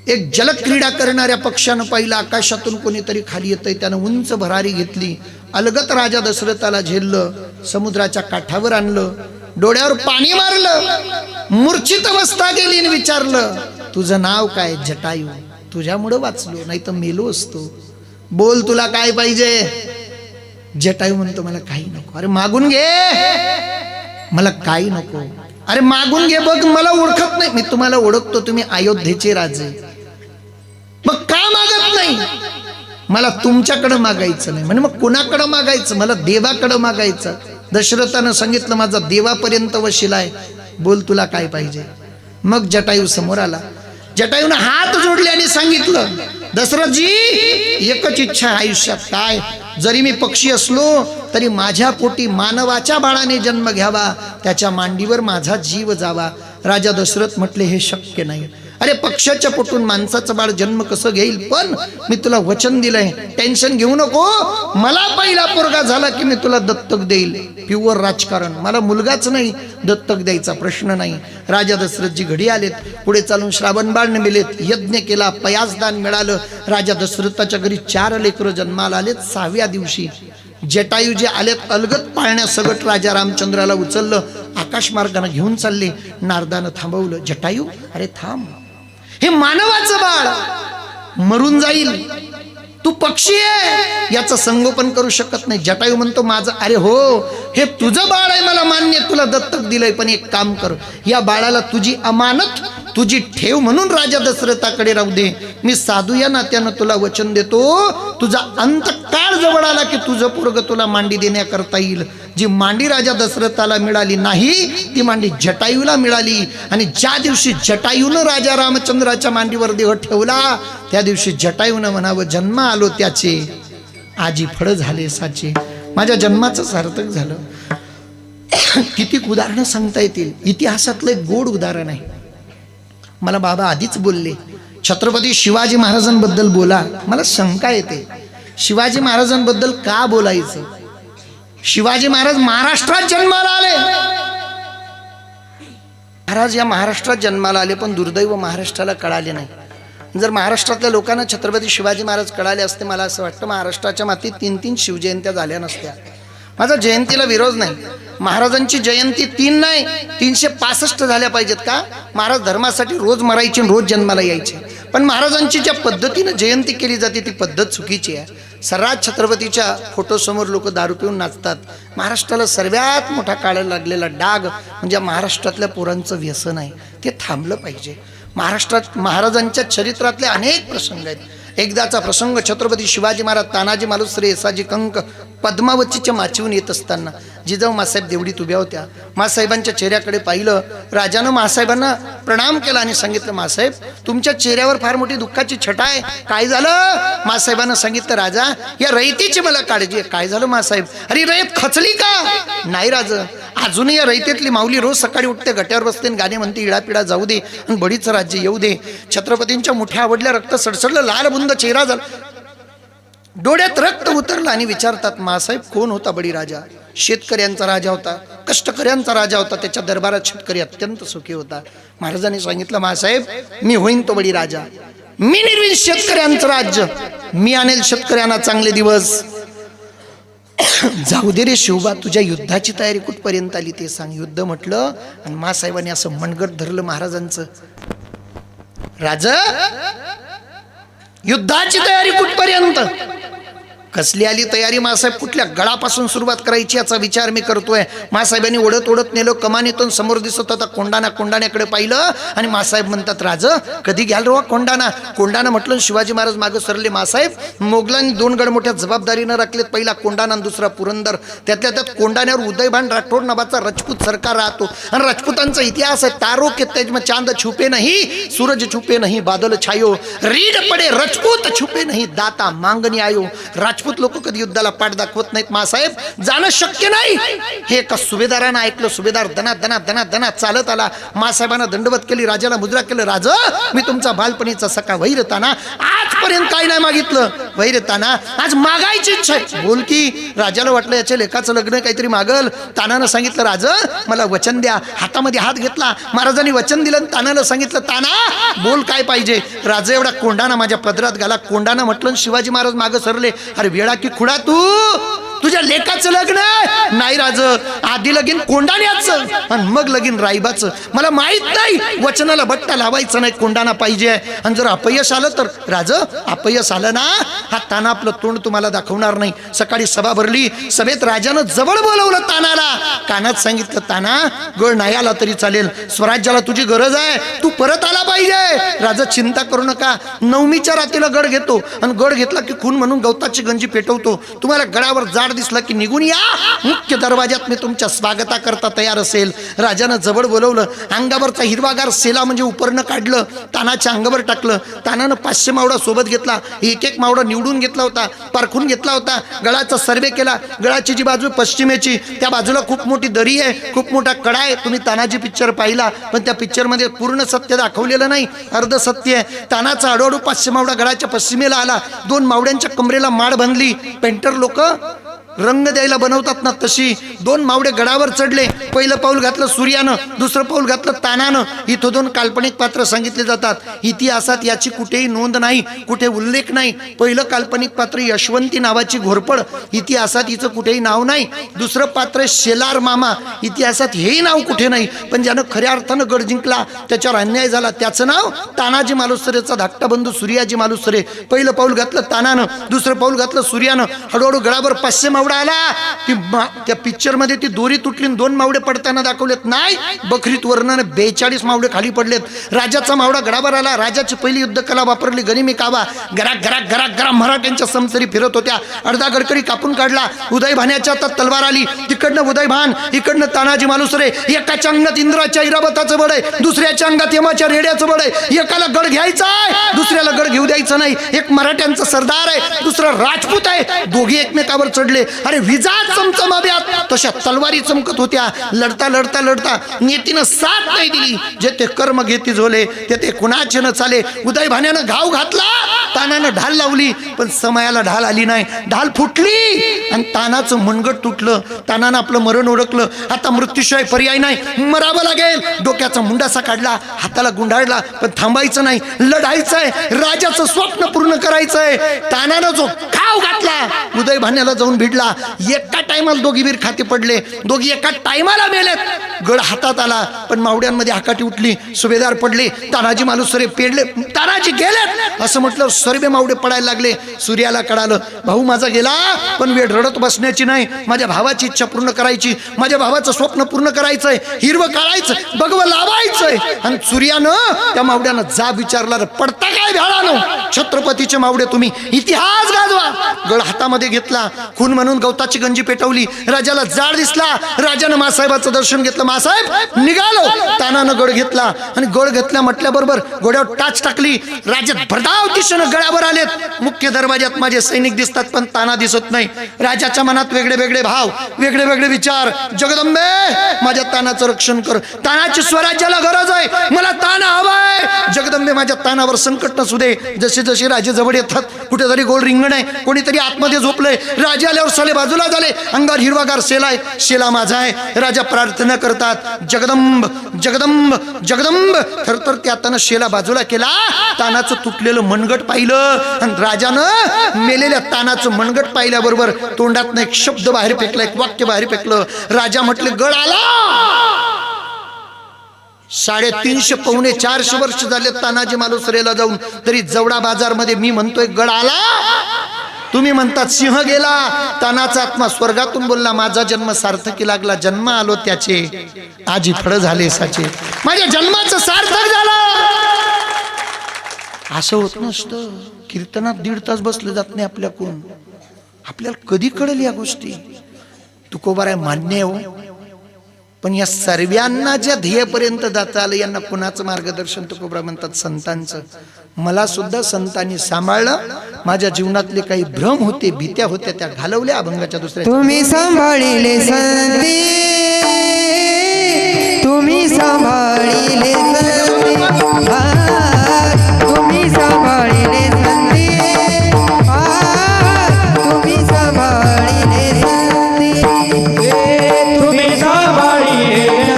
एक जलक्रीडा करणाऱ्या पक्षानं पाहिलं आकाशातून कोणीतरी खाली येतंय. त्यानं उंच भरारी घेतली, अलगत राजा दशरथाला झेललं, समुद्राच्या काठावर आणलं, डोळ्यावर पाणी मारलं, मूर्छित अवस्था गेली आणि विचारलं, तुझं नाव काय? जटायू. तुझ्यामुळं वाचलो, नाही तर मेलो असतो. बोल, तुला काय पाहिजे? जटायू म्हणतो, मला काही नको. अरे मागून घे. मला काही नको. अरे मागून घे, बघ मला ओळखत नाही. मी तुम्हाला ओळखतो, तुम्ही अयोध्येचे राजे. मग का मागत नाही? मला तुमच्याकडं मागायचं नाही. म्हणजे मग कोणाकडं मागायचं? मला देवाकडं मागायचं. दशरथानं सांगितलं, माझा देवापर्यंत वशिला आहे. बोल, तुला काय पाहिजे? मग जटायू समोर आला. जटायूनं हात जोडले आणि सांगितलं, दशरथजी, एकच इच्छा आयुष्यात. काय? जरी मी पक्षी असलो तरी माझ्या पोटी मानवाच्या बाळाने जन्म घ्यावा, त्याच्या मांडीवर माझा जीव जावा. राजा दशरथ म्हटले, हे शक्य नाही. अरे पक्षाच्या पोटून माणसाचं बाळ जन्म कसं घेईल? पण मी तुला वचन दिलंय, टेन्शन घेऊ नको. मला पहिला पोरगा झाला की मी तुला दत्तक देईल. प्युअर राजकारण. मला मुलगाच नाही, दत्तक द्यायचा प्रश्न नाही. राजा दशरथजी घडी आलेत. पुढे चालून श्रावण बाळ नेमिलेत. यज्ञ केला, पयासदान मिळालं. राजा दशरथाच्या घरी 4 लेकरं जन्माला आलेत. 6व्या दिवशी जटायू जे आलेत अलगत पाळण्या सगट राजा रामचंद्राला उचललं, आकाश मार्गाने घेऊन चालले. नारदानं थांबवलं. जटायू, अरे थांब, हे मानवाचं बाळ मरून जाईल. तू पक्षी आहे, याचं संगोपन करू शकत नाही. जटायू म्हणतो, माझं? अरे हो, हे तुझं बाळ आहे, मला मान्य, तुला दत्तक दिलंय. पण एक काम कर, या बाळाला तुझी अमानत, तुझी ठेव म्हणून राजा दशरथाकडे राहू दे. मी साधू या नात्यानं तुला वचन देतो, तुझा अंतकाळ जवळ आला की तुझं पोरग तुला मांडी देण्याकरता येईल. जी मांडी राजा दशरथाला मिळाली नाही, ती मांडी जटायूला मिळाली. आणि ज्या दिवशी जटायूनं राजा रामचंद्राच्या मांडीवर देह ठेवला, त्या दिवशी जटायूनं म्हणावं, जन्म आलो त्याचे, आजी फळ झाले साचे. माझ्या जन्माचं सार्थक झालं. किती उदाहरणं सांगता येतील. इतिहासातलं एक गोड उदाहरण आहे. मला बाबा आधीच बोलले, छत्रपती शिवाजी महाराजांबद्दल बोला. मला शंका येते, शिवाजी महाराजांबद्दल का बोलायचं? शिवाजी महाराज महाराष्ट्रात जन्माला आले. महाराज या महाराष्ट्रात जन्माला आले, पण दुर्दैव महाराष्ट्राला कळाले नाही. जर महाराष्ट्रातल्या लोकांना छत्रपती शिवाजी महाराज कळाले असते, मला असं वाटतं महाराष्ट्राच्या मातीत 3-3 शिवजयंत्या झाल्या नसत्या. माझा जयंतीला विरोध नाही. महाराजांची जयंती 3 नाही, 365 झाल्या पाहिजेत. का? महाराज धर्मासाठी रोज मरायचे, रोज जन्माला यायचे. पण महाराजांची ज्या पद्धतीनं जयंती केली जाते ती पद्धत चुकीची आहे. सर्रात छत्रपतीच्या फोटोसमोर लोक दारू पिऊन नाचतात. महाराष्ट्राला सर्वात मोठा काढायला लागलेला डाग म्हणजे महाराष्ट्रातल्या पोरांचं व्यसन आहे. ते थांबलं पाहिजे. महाराष्ट्रात महाराजांच्या चरित्रातले अनेक प्रसंग आहेत. एकदाचा प्रसंग, छत्रपती शिवाजी महाराज तानाजी मालुसरे येसाजी कंक पद्मावतीच्या माचीहून येत असताना जिजाऊ मासाहेब देवडीत उभ्या होत्या. मासाहेबांच्या चेहऱ्याकडे पाहिलं. राजानं मासाहेबांना प्रणाम केला आणि सांगितलं, मासाहेब, तुमच्या चेहऱ्यावर फार मोठी दुःखाची छटा आहे, काय झालं? मासाहेबांना सांगितलं, राजा, या रयतेची मला काळजी आहे. काय झालं मासाहेब? अरे रयत खचली का? नाही राजा, अजूनही या रयतेतली माऊली रोज सकाळी उठते, गट्यावर बसते, गाणे म्हणते, इडापिडा जाऊ दे आणि बडीचं राज्य येऊ दे. छत्रपतींच्या मुठ्या आवडल्या, रक्त सडसडलं, लाल बुंद चेहरा झाला, डोळ्यात रक्त उतरलं आणि विचारतात, मासाहेब कोण होता बडी राजा? शेतकऱ्यांचा राजा होता, कष्टकऱ्यांचा राजा होता. त्याच्या दरबारात शेतकरी अत्यंत सुखी होता. महाराजांनी सांगितलं, मासाहेब, मी होईन तो बडी राजा, मी निर्वीण शेतकऱ्यांचं राज्य, मी आणेल शेतकऱ्यांना चांगले दिवस. जाऊ दे रे शिवबा, तुझ्या युद्धाची तयारी कुठपर्यंत आली ते सांग. युद्ध म्हटलं आणि मासाहेबांनी असं मनगट धरलं महाराजांचं. राजा, युद्धाची तयारी कुठपर्यंत? कसली आली तयारी मासाहेब, कुठल्या गळापासून सुरुवात करायची याचा विचार मी करतोय. मासाहेबांनी ओढत ओढत नेलो, कमानीतून समोर दिसत होता कोंडाणा. कोंडाण्याकडे पाहिलं आणि मासाहेब म्हणतात, राज कधी घ्याल रो कोंडाणा? कोंडाणा म्हटलं. शिवाजी महाराज मागं सरले. मासाहेब, मोगलांनी 2 गड मोठ्या जबाबदारीनं राखलेत. पहिला कोंडाणा आणि दुसरा पुरंदर. त्यातल्या त्यात कोंडाण्यावर उदयभान राठोड नावाचा राजपूत सरकार राहतो आणि राजपूतांचा इतिहास आहे. तारो के तेज में चांद छुपे नहीं, सूरज छुपे नहीं, बादल छायो, रीड पडे रजपूत छुपे नहीं, दाता मांगनी आयो. राजपूत लोक कधी युद्धाला पाठ दाखवत नाहीत. मासाहेब, जाणं शक्य नाही. हे एका सुभेदारानं ऐकलं. सुभेदार दना दना दना दना चालत आला. मासाहेबांना दंडवत केली, राजाला मुद्रा केलं. राज, मी तुमचा बालपणीचा सखा वैरताना, आजपर्यंत काय नाही मागितलं. वैरताना, आज मागायची इच्छा आहे. बोल की. राजाला वाटलं याच्या लेखाचं लग्न काहीतरी मागल. तानानं सांगितलं, राज मला वचन द्या. हातामध्ये हात घेतला. महाराजांनी वचन दिलं. तानाला सांगितलं, ताना बोल काय पाहिजे. राजा एवढा कोंडाणा माझ्या पदरात घाला. कोंडाणा म्हटलं. शिवाजी महाराज मागं सरले. अरे वेळा की खुडा तू, तुझ्या लेकाचं लग्न नाही राज, आधी लगीन कोंडाण्याचं आणि मग लगीन राईबाचं. मला माहित नाही, वचनाला बट्टा लावायचं नाही, कोंडाणा पाहिजे. आणि जर अपयश आलं तर राज, अपयश आलं ना, हा ताना आपलं तोंड तुम्हाला दाखवणार नाही. सकाळी सभा भरली. सभेत राजानं जवळ बोलवलं तानाला. कानात सांगितलं, ताना गड नाही आला तरी चालेल, स्वराज्याला तुझी गरज आहे, तू परत आला पाहिजे. राजा चिंता करू नका, 9मीच्या रात्रीला गड घेतो आणि गड घेतला की खून म्हणून गवताची गंजी पेटवतो. तुम्हाला गडावर जाड दिसला की निघून या, मुख्य दरवाजात मी तुमच्या स्वागता करता तयार असेल. राजानं जवळ बोलवलं. अंगावरचा हिरवागार सेला म्हणजे उपरणं काढलं, तानाच्या अंगावर टाकलं. तानानं 500 मावडा सोबत घेतला. एक एक मावडा निवडून घेतला होता, पारखून घेतला होता. गडाचा सर्वे केला. गडाची जी बाजू पश्चिमेची, त्या बाजूला खूप मोठी दरी आहे, खूप मोठा कडा आहे. तुम्ही तानाजी पिक्चर पाहिला, पण त्या पिक्चरमध्ये पूर्ण सत्य दाखवलेलं नाही, अर्ध सत्य आहे. तानाचा हळूहळू 500 मावडा गडाच्या पश्चिमेला आला. 2 मावड्यांच्या कमरेला माळ बांधली. पेंटर लोक रंग द्यायला बनवतात ना, तशी 2 मावडे गडावर चढले. पहिलं पाऊल घातलं सूर्यानं, दुसरं पाऊल घातलं तानानं. इथं 2 काल्पनिक पात्र सांगितले जातात. इतिहासात याची कुठेही नोंद नाही, कुठे उल्लेख नाही. पहिलं काल्पनिक पात्र यशवंती नावाची घोरपड, इतिहासात हिचं कुठेही नाव नाही. दुसरं पात्र शेलार मामा, इतिहासात हेही नाव कुठे नाही. पण ज्यानं खऱ्या अर्थानं गड जिंकला, त्याच्यावर अन्याय झाला, त्याचं नाव तानाजी मालुसरेचा धाकटा बंधू सूर्याजी मालुसरे. पहिलं पाऊल घातलं तानानं, दुसरं पाऊल घातलं सूर्यानं. हळूहळू गडावर 500 मावडा आला. त्या पिक्चर मध्ये ती दोरी तुटली, 2 मावडे पडताना दाखवलेत. नाही, बकरीत वर्णन 42 मावडे खाली पडलेत. राजाचा मावडा गडावर आला. राजाची पहिली युद्ध कला वापरली, गनिमी कावा. गराक गराक गराक गरा मराठ्यांच्या समसरी फिरत होत्या. अर्धा गडकरी कापून काढला. उदयभाण्याच्या हातात तलवार आली. तिकडनं उदयभान, इकडनं तानाजी मालुसरे. एकाच्या अंगात इंद्राच्या इरावताचं बळ आहे, दुसऱ्याच्या अंगात यमाच्या रेड्याचं बळ आहे. एकाला गड घ्यायचा आहे, दुसऱ्याला गड घेऊ द्यायचं नाही. एक मराठ्यांचा सरदार आहे, दुसरा राजपूत आहे. दोघे एकमेकावर चढले. अरे विजा चमचमाव्यात तशा तलवारी चमकत होत्या. लढता लढता लढता नियतीनं साथ नाही दिली. जे ते कर्म घेती झोले, ते कुणाचे न चाले. उदयभाण्यानं घाव घातला, तानानं ढाल लावली, पण समयाला ढाल आली नाही. ढाल फुटली आणि तानाचं मनगट तुटलं. तानानं आपलं मरण ओळखलं. आता मृत्यूशिवाय पर्याय नाही, मरावं लागेल. डोक्याचा मुंडासा काढला, हाताला गुंडाळला, पण थांबायचं नाही, लढायचंय, राजाचं स्वप्न पूर्ण करायचंय. तानानं जो घाव घातला, उदयभाण्याला जाऊन भिडला. एका टायमाला दोघी वीर खाते पडले. दोघी एका टायमाला मेलेत. गड हातात आला, पण मावड्यांमध्ये हाकाटी उठली. सुभेदार पडले. तानाजी मालुसरे पेडले. तानाजी गेलेत असं म्हटलं, सर्व मावडे पडायला लागले. सूर्याला कळालं, भाऊ माझा गेला, पण वेळ रडत बसण्याची नाही. माझ्या भावाची इच्छा पूर्ण करायची, माझ्या भावाचं स्वप्न पूर्ण करायचंय, हिरवं काढायचं, भगवं लावायचंय. आणि सूर्यानं त्या मावड्यानं जा विचारला, पडता काय भेळानो, छत्रपतीचे मावडे तुम्ही, इतिहास गाजवा. गड हातामध्ये घेतला. खून म्हणून गवताची गंजी पेटवली. राजाला जाड दिसला. राजानं मासाहेबाचं दर्शन घेतलं. मासाहेब निघालो. तानानं गड घेतला आणि गड घेतल्या म्हटल्याबरोबर घोड्यावर टाच टाकली. राजा भरधाव दिशेनं गडावर आलेत. मुख्य दरवाजात माझे सैनिक दिसतात, पण ताना दिसत नाही. राजाच्या मनात वेगळे वेगळे भाव, वेगळे वेगळे विचार. जगदंबे माझ्या तानाचं रक्षण कर, तानाची स्वराज्याला गरज आहे, मला ताना हवाय. जगदंबे माझ्या तानावर संकट नसू दे. जसे जसे राजे जवळ येतात, कुठेतरी गोल रिंगण आहे, कोणीतरी आतमध्ये झोपलंय. राजा आल्यावर साले बाजूला झाले. अंगावर हिरवागार सेला आहे, शेला माझा आहे. राजा प्रार्थना करतात, जगदंब जगदंब जगदंब. थरथर त्या तानं शेला बाजूला केला. तानाचं तुटलेलं मनगट पाहिलं आणि राजानं मेलेल्या तानाचं मनगट पाहिल्याबरोबर तोंडातनं एक शब्द बाहेर फेकला, एक वाक्य बाहेर फेकलं. राजा म्हटले, गड आला. 350 पावणे 400 वर्ष झाले तानाजी मालुसरेला जाऊन, तरी जवडा बाजार मध्ये मी म्हणतोय गड आला. तुम्ही म्हणतात सिंह गेला, तानाचा आत्मा स्वर्गातून बोलला माझा जन्म सार्थकी लागला, जन्म आलो त्याचे आजी फळ झाले साचे, माझ्या जन्माचं सार्थक झालं. असं होत नसतं. कीर्तनात 1.5 तास बसले जात नाही आपल्याकडून. आपल्याला कधी कळेल या गोष्टी? तुकोबाराय मान्य आहे हो, पण या सर्वांना ज्या ध्येयपर्यंत जाता आलं यांना कुणाचं मार्गदर्शन? तुकोबरा म्हणतात संतांचं. मला सुद्धा संतांनी सांभाळलं. माझ्या जीवनातले काही भ्रम होते, भीत्या होत्या, त्या घालवल्या अभंगाच्या दुसऱ्या. तुम्ही सांभाळिले संती, तुम्ही सांभाळिले संती, तुम्ही सांभाळिले संती, तुम्ही सांभाळिले संती, तुम्ही सांभाळिले संती,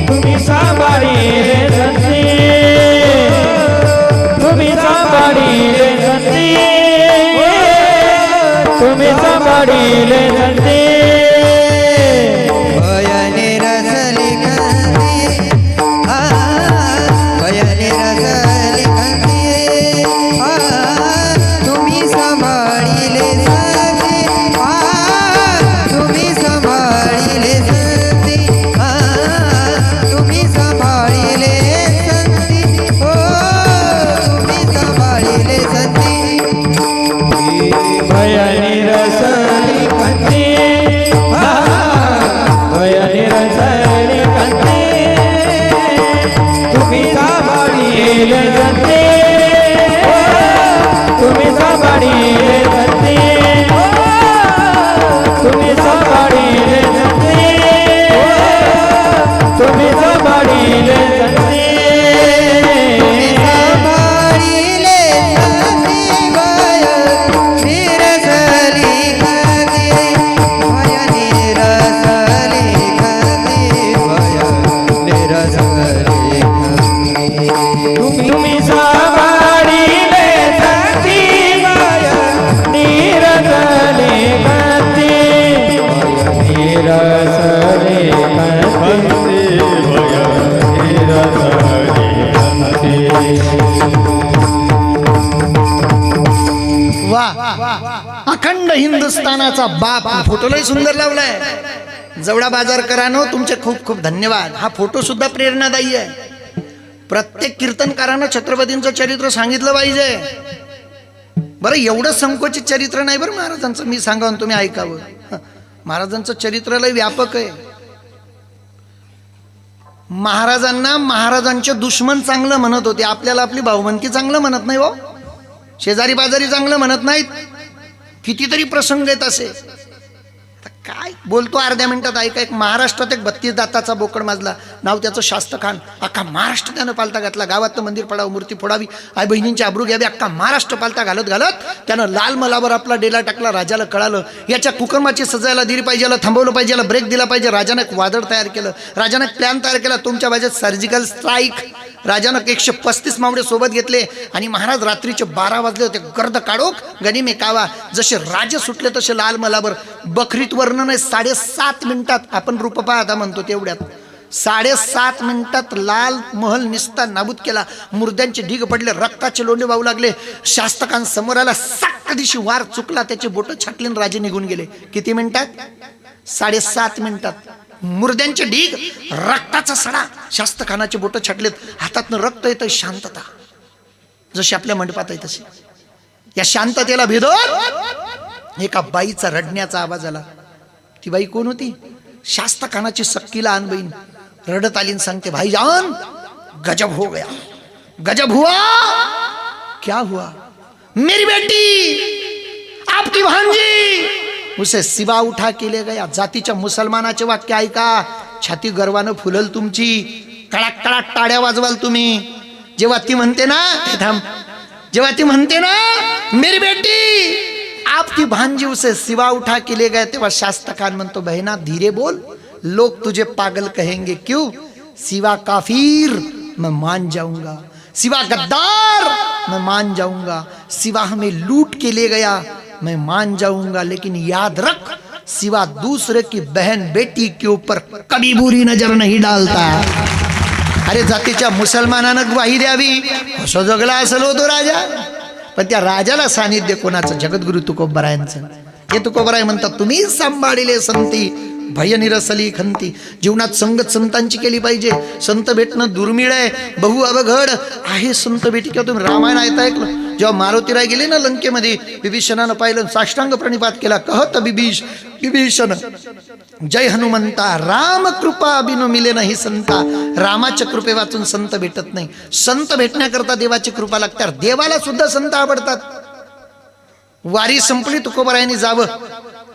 तुम्ही सांभाळिले संती, तुम्ही सांभाळिले संती, तुम्ही सांभाळिले संती. भयाने रसली कंदी, भयाने रसली कंदी, तुम्ही सांभाळिले संती, तुम्ही सांभाळिले संती, तुम्ही सांभाळिले संती, हो तुम्ही सांभाळिले संती. भयानी रसली कंती, भयानी रसली कंती, तुम्ही सांभाळिले संती, तुम्ही सांभाळिले संती, तुम्ही सांभाळिले संती, तुम्ही सांभाळिले संती. सांभाळिले संती, भयानी रसली कंदी, भयानी रसली कंदी, भयानी रसली कंदी. तुम्ही सांभाळिले संती, भयानी रसली कंती, भयानी रसली कंती, भयानी रसली कंती. वा, अखंड हिंदुस्थानाचा बाप. फोटो लय सुंदर लावलाय. जवळा बाजारकरांनो तुमचे खूप खूप धन्यवाद. हा फोटो सुद्धा प्रेरणादायी आहे. प्रत्येक कीर्तनकारानं छत्रपतींचं चरित्र सांगितलं पाहिजे. बरं एवढं संकोचित चरित्र नाही बरं महाराजांचं. मी सांगावं तुम्ही ऐकावं. महाराजांचं चरित्र लय व्यापक आहे. महाराजांना महाराजांचे दुश्मन चांगलं म्हणत होते, आपल्याला आपली भाऊबंदकी चांगलं म्हणत नाही हो, शेजारी बाजारी चांगलं म्हणत नाहीत. कितीतरी प्रसंग येत असे. काय बोलतो अर्ध्या मिनिटात ऐका. एक महाराष्ट्रात एक 32 दाताचा बोकड माजला, नाव त्याचं शास्त्र खान. अख्खा महाराष्ट्र त्यानं पालता घातला. गावातलं मंदिर पडावं, मूर्ती फोडावी, आई बहिणींची आबरू घ्यावी, अख्खा महाराष्ट्र पालता घालत घालत त्यानं लाल मलावर आपला डेला टाकला. राजाला कळालं याच्या कुकर्माची सजायला दिली पाहिजे, याला थांबवलं पाहिजे, याला ब्रेक दिला पाहिजे. राजानं एक वादळ तयार केलं, राजानं एक प्लॅन तयार केला. तुमच्या बाजूत सर्जिकल स्ट्राईक. राजानं 135 मावडे सोबत घेतले आणि महाराज रात्रीचे 12 वाजले होते. गर्द काढोक गनिमे कावा. जसे राजे सुटले तसे लाल मलावर. बखरीत वर्णन आहे 7.5 मिनिटात. आपण रूपपा आता म्हणतो तेवढ्यात 7.5 मिनिटात लाल महल निस्ता नाबूद केला. मुर्द्यांचे ढीग पडले, रक्ताचे लोंढे वाहू लागले. शास्तकां समोर आला, सक्त दिशी वार चुकला, त्याचे बोट छाटले आणि राजे निघून गेले. किती मिनिटात? 7.5 मिनिटात. मुर्द्यांचे ढीग, रक्ताचा सडा, शास्तखानाचे बोट छाटलेत, हातातनं रक्त येतं. शांतता जशी आपल्या मंडपात आहे तशी. या शांततेला भेदून एका बाईचा रडण्याचा आवाज आला. ती बाई कोण होती? शास्तखानाची सक्की लहान बहीण. रडत आली आणि सांगते, भाईजान गजब हो गया. गजब हुआ. क्या हुआ? मेरी बेटी आपकी भांजी उसे सिवा उठा के ले गया. जातीच्या मुसलमानाचे वाक्य ऐका, छाती गर्वानं फुलल तुमची. कडाक कडाक टाळ्या वाजवाल तुम्ही जेव्हा ती म्हणते ना, थांब, जेव्हा ती म्हणते ना मेरी बेटी आपकी भांजी उसे सिवा उठा के ले गए, तेव्हा शास्त्र खान म्हणतो, बहना धीरे बोल, लोग तुझे पागल कहेंगे. क्यों? सिवा काफिर मैं मान जाऊंगा, सिवा गद्दार मैं मान जाऊंगा, सिवा हमें लूट के ले गया मैं मान जाऊंगा, लेकिन याद रख सिवा दूसरे की बहन बेटी के ऊपर कभी बुरी नजर नहीं डालता. अरे जातीच्या मुसलमानानं ग्वाही द्यावी, असं जगला असेल होतो राजा. पण त्या राजाला सानिध्य कोणाचं? जगद्गुरु तुकोबरायांचं. हे तुकोबराय म्हणतात, तुम्ही सांभाळिले संती भय निरसली खंती. जीवनात संगत संतांची केली पाहिजे. संत भेटणं दुर्मिळ आहे, बहु अवघड आहे संत भेटी. किंवा तुम्ही रामायण ऐकलं, जेव्हा मारुतीराय गेले ना लंकेमध्ये, विभीषणानं पाहिलं, साष्टांग प्रणिपात केला. कहत विभीषण जय हनुमंता, राम कृपा बिनु मिले नाही संता. रामाच्या कृपे वाचून संत भेटत नाही. संत भेटण्याकरता देवाची कृपा लागते. देवाला सुद्धा संत आवडतात. वारी संपली, तुकोबरायांनी जावं,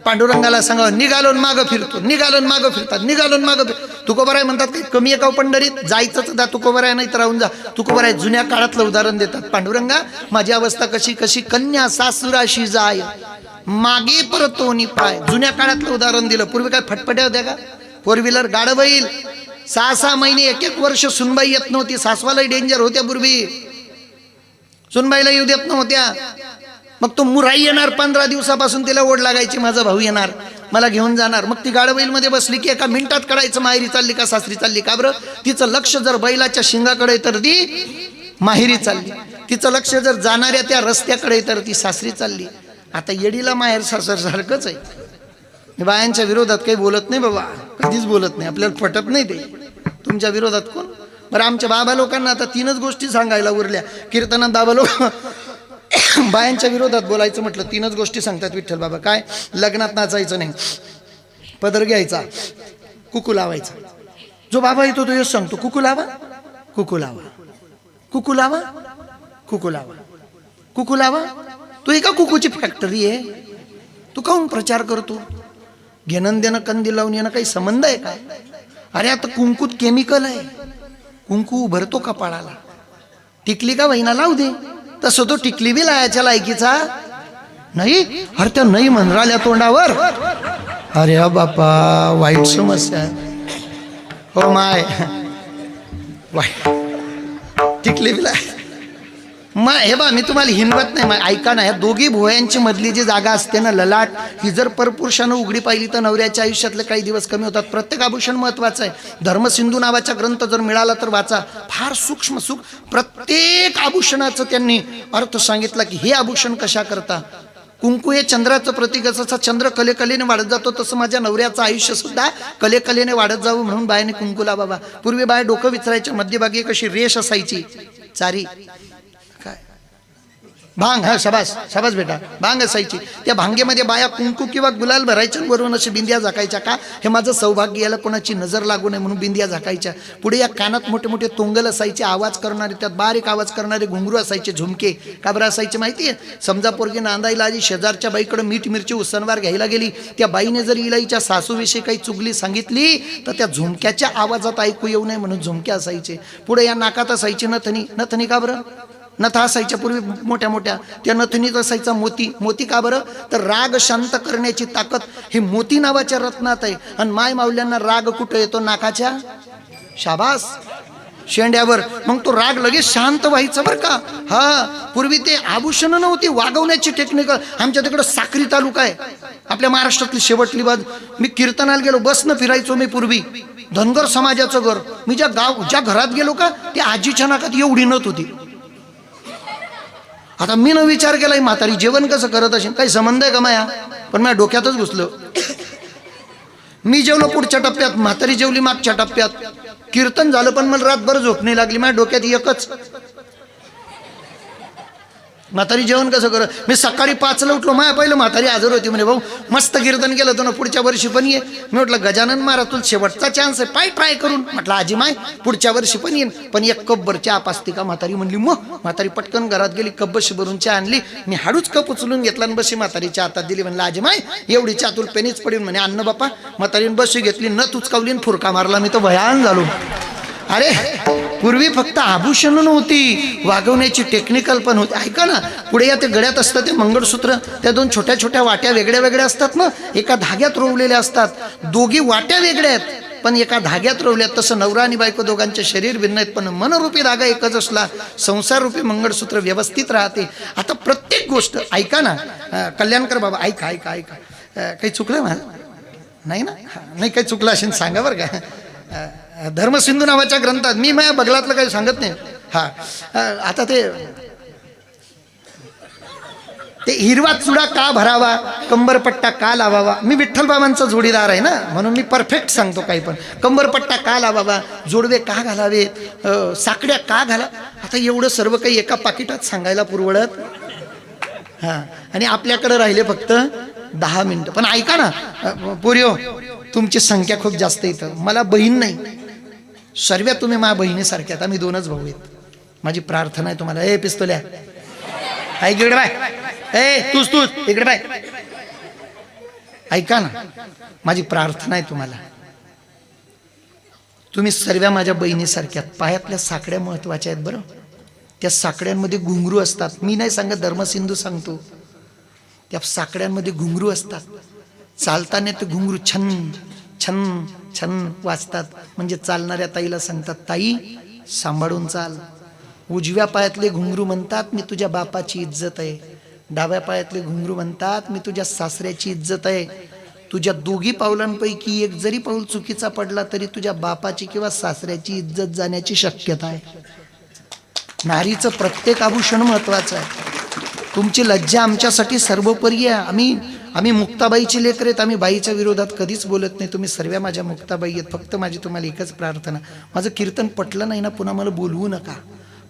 पांडुरंगाला सांगावं, निघालोन मागं फिरतो, निघालोन मागं फिरतात, निघालोन मागं तुकोबराय म्हणतात, काही कमी आहे का पंढरीत? जायचंच दा तुकोबराय, नाही तर राहून जा. तुकोबराय जुन्या काळातलं उदाहरण देतात. पांडुरंगा, माझी अवस्था कशी कशी, कन्या सासुराशी जाय, मागे परतोनी पाय. जुन्या काळातलं उदाहरण दिलं. पूर्वी काय फटफट्या होत्या का? फोर व्हीलर गाडं बैल, 6-6 महिने 1-1 वर्ष सुनबाई येत नव्हती. सासवालाही डेंजर होत्या पूर्वी, सुनबाईला येऊ देत नव्हत्या. मग तो मुराई येणार, 15 दिवसापासून तिला ओढ लागायची, माझा भाऊ येणार, मला घेऊन जाणार. मग ती गाडबैल मध्ये बसली की एका मिनिटात कळायचं माहेरी चालली का सासरी चालली. का बरं? तिचं लक्ष जर बैलाच्या शिंगाकडे तर ती माहेरी चालली, तिचं लक्ष जर जाणाऱ्या त्या रस्त्याकडे तर ती सासरी चालली. आता येडीला माहेर सासर सारखंच आहे. मी बायांच्या विरोधात काही बोलत नाही बाबा, कधीच बोलत नाही, आपल्याला पटत नाही ते. तुमच्या विरोधात कोण? बरं, आमच्या बाबा लोकांना आता 3च गोष्टी सांगायला उरल्या. कीर्तनात बाबा लोक बायांच्या विरोधात बोलायचं म्हटलं 3च गोष्टी सांगतात विठ्ठल बाबा. काय? लग्नात नाचायचं नाही, पदर घ्यायचा, कुकू लावायचा. जो बाबा येतो तो हेच सांगतो, कुकू लावा, कुकू लावा, कुकू लावा, कुकू लावा, कुकू लावा. तू एका कुकूची फॅक्टरी आहे, तू काहून प्रचार करतो? घेणं देणं कंदी लावून येणं काही संबंध आहे काय? अरे आता कुंकूत केमिकल आहे, कुंकू उभरतो कपाळाला. टिकली का वहिना लावू दे, तसं तो टिकली बी लायाच्या लायकीचा नाही. अरे त्या नाही म्हणराल्या तोंडावर. अरे बापा, वाईट समस्या. हो माय, वाईट टिकली बी लाय. मग हे बा, मी तुम्हाला हिनवत नाही, मग ऐका ना. ह्या दोघी भुवयांची मधली जी जागा असते ना, ललाट, ही जर परपुरुषानं उघडी पाहिली तर नवऱ्याच्या आयुष्यातले काही दिवस कमी होतात. प्रत्येक आभूषण महत्वाचं आहे. धर्मसिंधू नावाचा ग्रंथ जर मिळाला तर वाचा. फार सूक्ष्म प्रत्येक आभूषणाचं त्यांनी अर्थ सांगितला की हे आभूषण कशा करता. कुंकू हे चंद्राचं प्रतीक. जसं चंद्र कलेकलेने वाढत जातो तसं माझ्या नवऱ्याचं आयुष्य सुद्धा कलेकलेने वाढत जावं म्हणून बायाने कुंकूला बाबा. पूर्वी बाया डोकं विचारायच्या, मध्यभागी कशी रेष असायची चारी, भांग, हा शाबास शाबास बेटा, भांग असायची. त्या भांगेमध्ये बाया कुंकू किंवा गुलाल भरायच्या, वरून अशी बिंदिया झाकायच्या. का? हे माझं सौभाग्य, याला कोणाची नजर लागू नये म्हणून बिंदिया झाकायच्या. पुढे या कानात मोठे मोठे तोंगल असायचे, आवाज करणारे, त्यात बारीक आवाज करणारे घुंगरू असायचे, झुमके. का बरं असायचे माहिती आहे? समजा पोरगी नांदायला आली, शेजारच्या बाईकडे मीठ मिरची उसनवार घ्यायला गेली, त्या बाईने जर इलाईच्या सासूविषयी काही चुगली सांगितली तर त्या झुमक्याच्या आवाजात ऐकू येऊ नये म्हणून झुमके असायचे. पुढे या नाकात असायची नथनी. नथनी का बरं? नथा असायच्या पूर्वी मोठ्या मोठ्या. त्या नथनीत असायचा मोती. मोती का बरं? तर राग शांत करण्याची ताकद हे मोती नावाच्या रत्नात आहे. आणि माय माऊल्यांना राग कुठं येतो? नाकाच्या शाबास शेंड्यावर. मग तो राग लगेच शांत व्हायचा बरं का. हा, पूर्वी ते आभूषण नव्हती, वागवण्याची टेक्निकल. आमच्या तिकडं साक्री तालुका आहे, आपल्या महाराष्ट्रातली शेवटली बाजू. मी कीर्तनाला गेलो, बसनं फिरायचो मी पूर्वी. धनगर समाजाचं घर. मी ज्या घरात गेलो का, त्या आजीच्या नाकात एवढी नथ होती. आता मी न विचार केला, म्हातारी जेवण कसं करत असेल, काही संबंध आहे का माया? पण माझ्या डोक्यातच घुसलं. मी जेवलो पुढच्या टप्प्यात, म्हातारी जेवली मागच्या टप्प्यात. कीर्तन झालं पण मला रातभर झोप नाही लागली. माझ्या डोक्यात एकच, म्हातारी जेवण कसं करत. मी सकाळी 5ला उठलो, माया पहिलं म्हातारी हजर होती. म्हणे भाऊ मस्त कीर्तन केलं होतं ना, पुढच्या वर्षी पण ये. मी म्हटलं गजानन महाराज तुला शेवटचा चान्स आहे, पाय ट्राय करून. म्हटलं आजी माय पुढच्या वर्षी पण येईन, पण 1 कपभर चहा पाचते का? म्हातारी म्हणली मग. म्हातारी पटकन घरात गेली, कप बशी भरून चहा आणली. मी हाडूच कप उचलून घेतला आणि बशी म्हातारीच्या हातात दिली. म्हणलं आजी माय एवढी चहा तुला पेनीच पडेल. म्हणे अन्न बापा. म्हातारीने बशी घेतली, न तुचकावली, फुरका मारला. मी तर भयान झालो. अरे पूर्वी फक्त आभूषण नव्हती, वागवण्याची टेक्निकल पण होती. ऐका ना, पुढे या ते गळ्यात असतं ते मंगळसूत्र, त्या 2 छोट्या छोट्या वाट्या वेगळ्या वेगळ्या असतात ना, एका धाग्यात रोवलेल्या असतात. दोघी वाट्या वेगळ्या आहेत पण एका धाग्यात रोवल्यात. तसं नवरा आणि बायको दोघांचे शरीर भिन्न आहेत पण मनरूपी धागा एकच असला, संसार रूपी मंगळसूत्र व्यवस्थित राहते. आता प्रत्येक गोष्ट ऐका ना, कल्याणकर बाबा ऐका ऐका ऐका. काही चुकलं माझं नाही ना? नाही काही चुकलं असेल सांगा बरं का. धर्मसिंधू नावाच्या ग्रंथात, मी माझ्या बगलातलं काही सांगत नाही. हा, आता ते ते हिरवा चुडा का भरावा, कंबरपट्टा का लावावा. मी विठ्ठल बाबांचा जोडीदार आहे ना, म्हणून मी परफेक्ट सांगतो काही पण. कंबरपट्टा का लावावा, जोडवे का घालावे, साकड्या का घाला. आता एवढं सर्व काही एका पाकिटात सांगायला पुरवडत. हां, आणि आपल्याकडे राहिले फक्त 10 मिनिटं. पण ऐका ना पोरियो, तुमची संख्या खूप जास्त इथं. मला बहीण नाही, सर्व तुम्ही माझ्या बहिणीसारख्यात. आम्ही 2च भाऊ आहेत. माझी प्रार्थना आहे तुम्हाला. ए पिस्तोल्या, ऐक इकडे बाय. ए तूच इकडे बाय. ऐका ना, माझी प्रार्थना आहे तुम्हाला. तुम्ही सर्व माझ्या बहिणीसारख्यात. पायातल्या साकड्या महत्वाच्या आहेत बरं. त्या साकड्यांमध्ये घुंगरू असतात. मी नाही सांगत, धर्मसिंधू सांगतो. त्या साकड्यांमध्ये घुंगरू असतात. चालताना ते घुंगरू छन छन छन वाजतात. म्हणजे चालणाऱ्या ताईला सांगतात, ताई सांभाळून चाल. उजव्या पायातले घुंगरू म्हणतात, मी तुझ्या बापाची इज्जत आहे. डाव्या पायातले घुंगरू म्हणतात, मी तुझ्या सासऱ्याची इज्जत आहे. तुझ्या दोघी पावलांपैकी एक जरी पाऊल चुकीचा पडला तरी तुझ्या बापाची किंवा सासऱ्याची इज्जत जाण्याची शक्यता आहे. नारीचं प्रत्येक आभूषण महत्वाचं आहे. तुमची लज्जा आमच्यासाठी सर्वोपरी आहे. आम्ही मुक्ताबाईची लेकर आहेत. आम्ही बाईच्या विरोधात कधीच बोलत नाही. तुम्ही सर्व माझ्या मुक्ताबाई आहेत. फक्त माझी तुम्हाला एकच प्रार्थना, माझं कीर्तन पटलं नाही ना, पुन्हा मला बोलवू नका.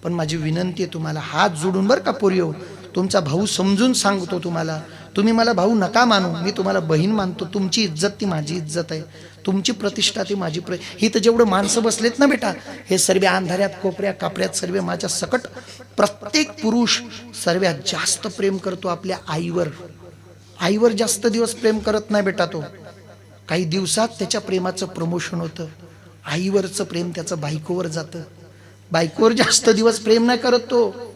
पण माझी विनंती आहे तुम्हाला, हात जोडून बरं का पोरियो, तुमचा भाऊ समजून सांगतो तुम्हाला. तुम्ही मला भाऊ नका मानू, मी तुम्हाला बहीण मानतो. तुमची इज्जत ती माझी इज्जत आहे. तुमची प्रतिष्ठा ती माझी ही तर जेवढं माणसं बसलेत ना बेटा, हे सर्व अंधाऱ्यात कोपऱ्या कापऱ्यात सर्व माझ्या सकट प्रत्येक पुरुष सर्वात जास्त प्रेम करतो आपल्या आईवर. आईवर जास्त दिवस प्रेम करत नाही बेटा तो. काही दिवसात त्याच्या प्रेमाचं प्रमोशन होतं. आईवरचं प्रेम त्याचं बायकोवर जातं. बायकोवर जास्त दिवस प्रेम नाही करत तो.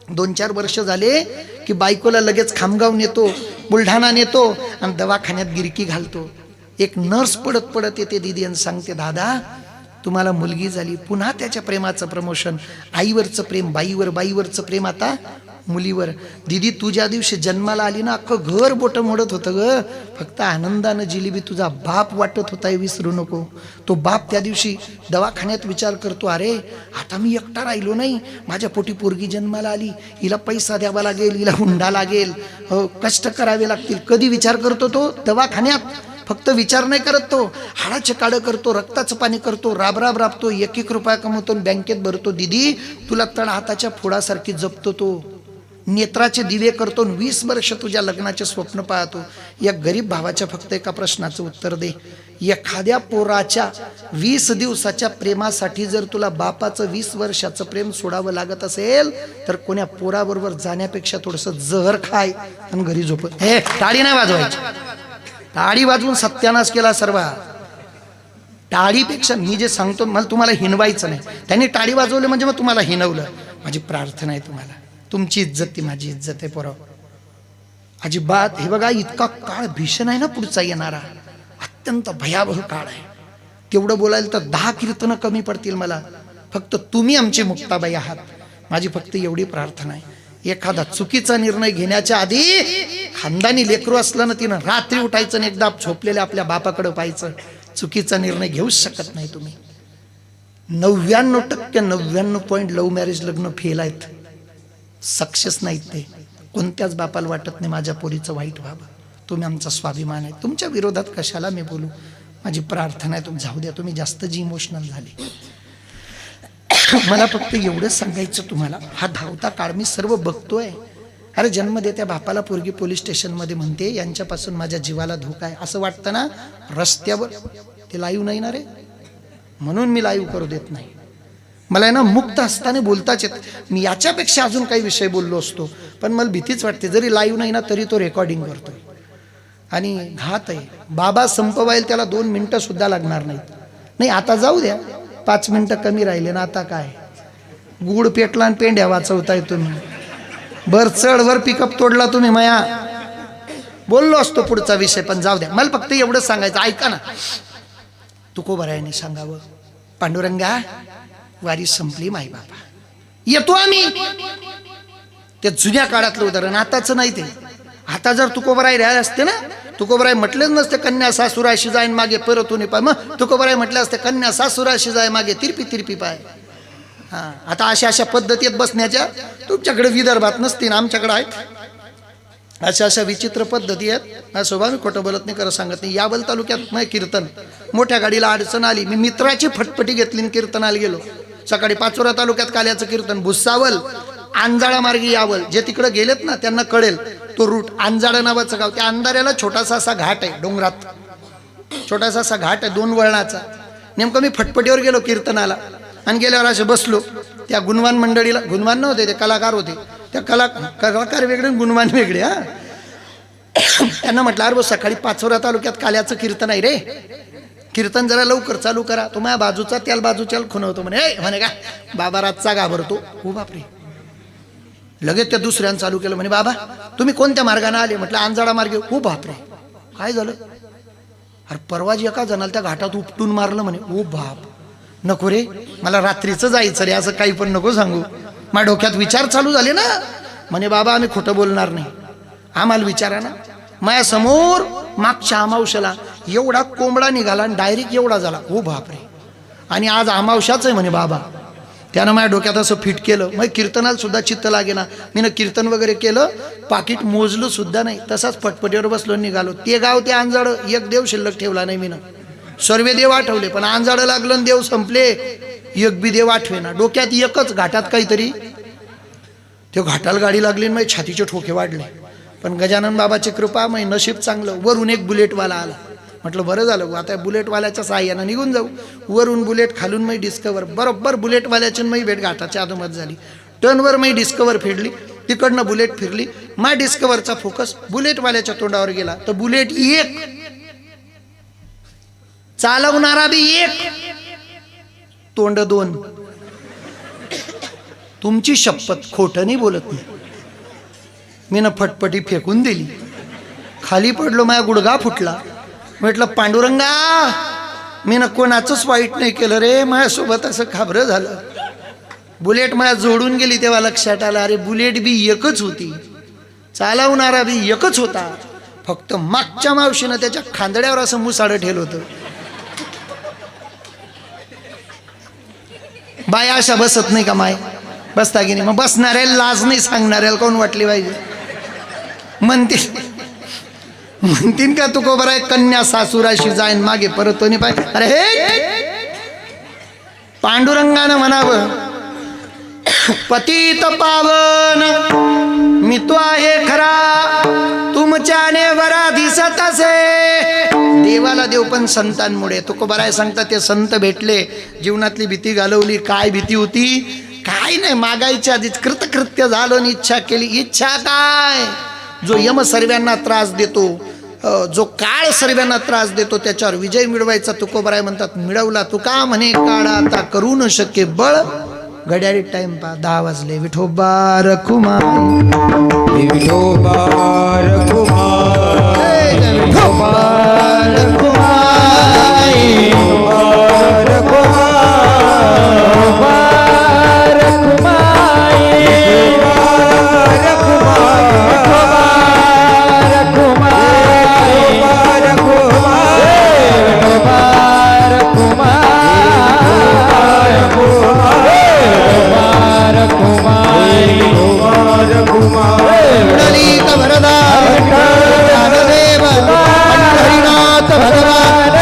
2-4 वर्ष झाले की बायकोला लगेच खामगाव नेतो, बुलढाणा नेतो आणि दवाखान्यात गिरकी घालतो. एक नर्स पडत पडत येते दीदी आणि सांगते, दादा तुम्हाला मुलगी झाली. पुन्हा त्याच्या प्रेमाचं प्रमोशन. आईवरचं प्रेम बाईवर, बाईवरचं प्रेम आता मुलीवर. दीदी तू ज्या दिवशी जन्माला आली ना, अख्खं घर बोटं मोडत होतं ग. फक्त आनंदानं जिलेबी तुझा बाप वाटत होता, हे विसरू नको. तो बाप त्या दिवशी दवाखान्यात विचार करतो, अरे आता मी एकटा राहिलो नाही, माझ्या पोटी पोरगी जन्माला आली, हिला पैसा द्यावा लागेल, हिला हुंडा लागेल, कष्ट करावे लागतील. कधी विचार करतो तो दवाखान्यात. फक्त विचार नाही करत तो, हाडाचे काढं करतो, रक्ताचं पाणी करतो, राबराब राबतो, 1-1 रुपया कमवतो, बँकेत भरतो. दीदी तुला तळ हाताच्या फोडासारखी जपतो तो. नेत्राचे दिवे करतो. 20 वर्ष तुझ्या लग्नाचे स्वप्न पाहतो. या गरीब भावाच्या फक्त एका प्रश्नाचं उत्तर दे. एखाद्या पोराच्या 20 दिवसाच्या प्रेमासाठी जर तुला बापाचं 20 वर्षाचं प्रेम सोडावं लागत असेल तर कोण्या पोराबरोबर जाण्यापेक्षा थोडंसं जहर खाय आणि घरी झोप. हे टाळी नाही वाजवायची. टाळी वाजवून सत्यानाश केला सर्व. टाळीपेक्षा मी जे सांगतो मला तुम्हाला हिनवायचं नाही. त्यांनी टाळी वाजवली म्हणजे मग तुम्हाला हिनवलं. माझी प्रार्थना आहे तुम्हाला, तुमची इज्जत ती माझी इज्जत आहे पोरं. अजिबात. हे बघा इतका काळ भीषण आहे ना पुढचा येणारा, अत्यंत भयावह काळ आहे. तेवढं बोलायला तर 10 कीर्तनं कमी पडतील मला. फक्त तुम्ही आमची मुक्ताबाई आहात. माझी फक्त एवढी प्रार्थना आहे, एखादा चुकीचा निर्णय घेण्याच्या आधी खानदानी लेकरू असलं ना, तिनं रात्री उठायचं आणि एकदा झोपलेल्या आपल्या बापाकडे पाहायचं. चुकीचा निर्णय घेऊच शकत नाही तुम्ही. 99% लव्ह मॅरेज लग्न फेल आहेत, सक्सेस नाहीत ते. कोणत्याच बापाला वाटत नाही माझ्या पोरीचं वाईट व्हावं. तुम्ही आमचा स्वाभिमान आहे. तुमच्या विरोधात कशाला मी बोलू. माझी प्रार्थना आहे तुम्ही जाऊ द्या. तुम्ही जास्त जी इमोशनल झाले. मला फक्त एवढंच सांगायचं तुम्हाला, हा धावता काळ मी सर्व बघतोय. अरे जन्म देत्या बापाला पोरगी पोलीस स्टेशनमध्ये म्हणते यांच्यापासून माझ्या जीवाला धोका आहे असं वाटतं ना. रस्त्यावर ते लाईव्ह नाही ना रे, म्हणून मी लाईव्ह करू देत नाही. मला आहे ना मुक्त असताना बोलताच येत. मी याच्यापेक्षा अजून काही विषय बोललो असतो, पण मला भीतीच वाटते. जरी लाईव्ह नाही ना तरी तो रेकॉर्डिंग करतोय आणि घात आहे. बाबा संपवायला त्याला 2 मिनिटं सुद्धा लागणार नाहीत. नाही आता जाऊ द्या, 5 मिनिटं कमी राहिले ना. आता काय गुड पेटला आणि पेंड्या वाचवताय तुम्ही. बर चढ वर पिकअप तोडला तुम्ही. माया बोललो असतो पुढचा विषय, पण जाऊ द्या. मला फक्त एवढं सांगायचं, ऐका ना. तुकोबरायाने सांगावं, पांडुरंगा वारी संपली माई बाबा, येतो आम्ही. ते जुन्या काळातलं उदाहरण, आताच नाही ते. आता जर तुकोबराय राहिले असते ना, तुकोबराय म्हटलेच नसते कन्या सासुराशी जाईन मागे परतून पाय. मग तुकोबराय म्हटले असते कन्या सासुराशी जाय मागे तिरपी पाय. आता अशा पद्धतीत बसण्याच्या तुमच्याकडे विदर्भात नसतील, आमच्याकडे आहेत. अशा अशा विचित्र पद्धती आहेत. माझ्या स्वभाव मी खोटं बोलत नाही, खरं सांगत नाही. यावल तालुक्यात नाही कीर्तन, मोठ्या गाडीला अडचण आली, मी मित्राची फटफटी घेतली आणि कीर्तनाला गेलो. सकाळी पाचोरा तालुक्यात काल्याचं कीर्तन, भुसावल अंजाळा मार्गी यावल. जे तिकडे गेलेत ना त्यांना कळेल तो रूट. अंजाळा नावाचं गाव, त्या अंधाऱ्याला छोटासा असा घाट आहे डोंगरात, छोटासा असा घाट आहे 2 वळणाचा. नेमकं मी फटफटीवर गेलो कीर्तनाला आणि गेल्यावर असे बसलो. त्या गुणवान मंडळीला, गुणवान नव्हते ते कलाकार होते, त्या कलाकार वेगळे गुणवान वेगळे. हा त्यांना म्हटलं अरे सकाळी पाचोरा तालुक्यात काल्याचं कीर्तन आहे रे, कीर्तन जरा लवकर चालू करा. तो माझ्या बाजूचा त्याला बाजूच्या खुणवतो म्हणे का बाबा रातचा घाबरतो. हो बापरे. लगेच त्या दुसऱ्यानं चालू केलं, म्हणे बाबा तुम्ही कोणत्या मार्गाने आले? म्हटलं अंजाडा मार्गे. हो बापरे, काय झालं? अरे परवाजी एका जणाला त्या घाटात उपटून मारलं म्हणे. ओ बाप, नको रे, मला रात्रीचं जायचं रे, असं काही पण नको सांगू. माझ्या डोक्यात विचार चालू झाले ना. म्हणे बाबा आम्ही खोटं बोलणार नाही, आम्हाला विचारा ना. माझ्या समोर मागच्या अमावश्याला एवढा कोंबडा निघाला आणि डायरेक्ट एवढा झाला. हो बापरे, आणि आज अमावश्याच आहे म्हणे बाबा. त्यानं माझ्या डोक्यात असं फिट केलं. मग कीर्तनाला सुद्धा चित्त लागे ना. मी कीर्तन वगैरे केलं, पाकिट मोजलं सुद्धा नाही, तसाच फटफटीवर बसलो निघालो. ते गाव ते अंजाड, एक देव शिल्लक ठेवला नाही मी. सर्व देव आठवले पण अंजाड लागलं आणि देव संपले, एक बी देव आठवे ना. डोक्यात एकच घाटात काहीतरी. ते घाटाला गाडी लागली आणि माझे छातीचे ठोके वाढले. पण गजानन बाबाची कृपा, मग नशीब चांगलं, वरून एक बुलेटवाला आला. म्हटलं बरं झालं, आता बुलेटवाल्याच्या साह्यानं निघून जाऊ. वरून बुलेट, खालून मी डिस्कवर. बरोबर बुलेटवाल्याची मी भेट घाटाच्या अधोमध झाली. टर्नवर मी डिस्कवर फिरली, तिकडनं बुलेट फिरली. माय डिस्कवरचा फोकस बुलेटवाल्याच्या तोंडावर गेला. तर बुलेट एक, चालवणारा बी एक, तोंड 2. तुमची शपथ खोटं नाही बोलत मी. मी ना फटफटी फेकून दिली, खाली पडलो, माझा गुडघा फुटला. म्हटलं पांडुरंगा, मी ना कोणाचंच वाईट नाही केलं रे, माझ्यासोबत असं खाबरं झालं. बुलेट माझ्या जोडून गेली तेव्हा लक्षात आलं, अरे बुलेट बी एकच होती, चालवणारा बी एकच होता. फक्त मागच्या मावशीनं त्याच्या खांदड्यावर असं मुसाडं ठेवलं होतं. बाय अशा बसत नाही का माय? बसता की नाही? मग बसणाऱ्याला लाज नाही, सांगणाऱ्याला कोण वाटली पाहिजे? म्हणतीन का तू को बरं कन्या सासुराशी जाईन मागे परत नाही पाहिजे. अरे हे पांडुरंगानं म्हणावं, पतित पावन मी तो आहे खरा, तुमच्याने बरा दिसत असे. देवाला देव पण संतांमुळे. तुको बराय सांगता ते संत भेटले, जीवनातली भीती घालवली. काय भीती होती? काय नाही, मागायच्या आधीच कृतकृत्य झालं आणि इच्छा केली. इच्छा काय? जो यम सर्वांना त्रास देतो, जो काळ सर्वांना त्रास देतो, त्याच्यावर विजय मिळवायचा. तुकोबराय म्हणतात मिळवला. तू का म्हणे काळ आता करू न शके बळ. घड्याळी टाइम पा 10 वाजले. विठोबा रखुमाई, विठोबा रखुमाई, विठोबा रखुमाई,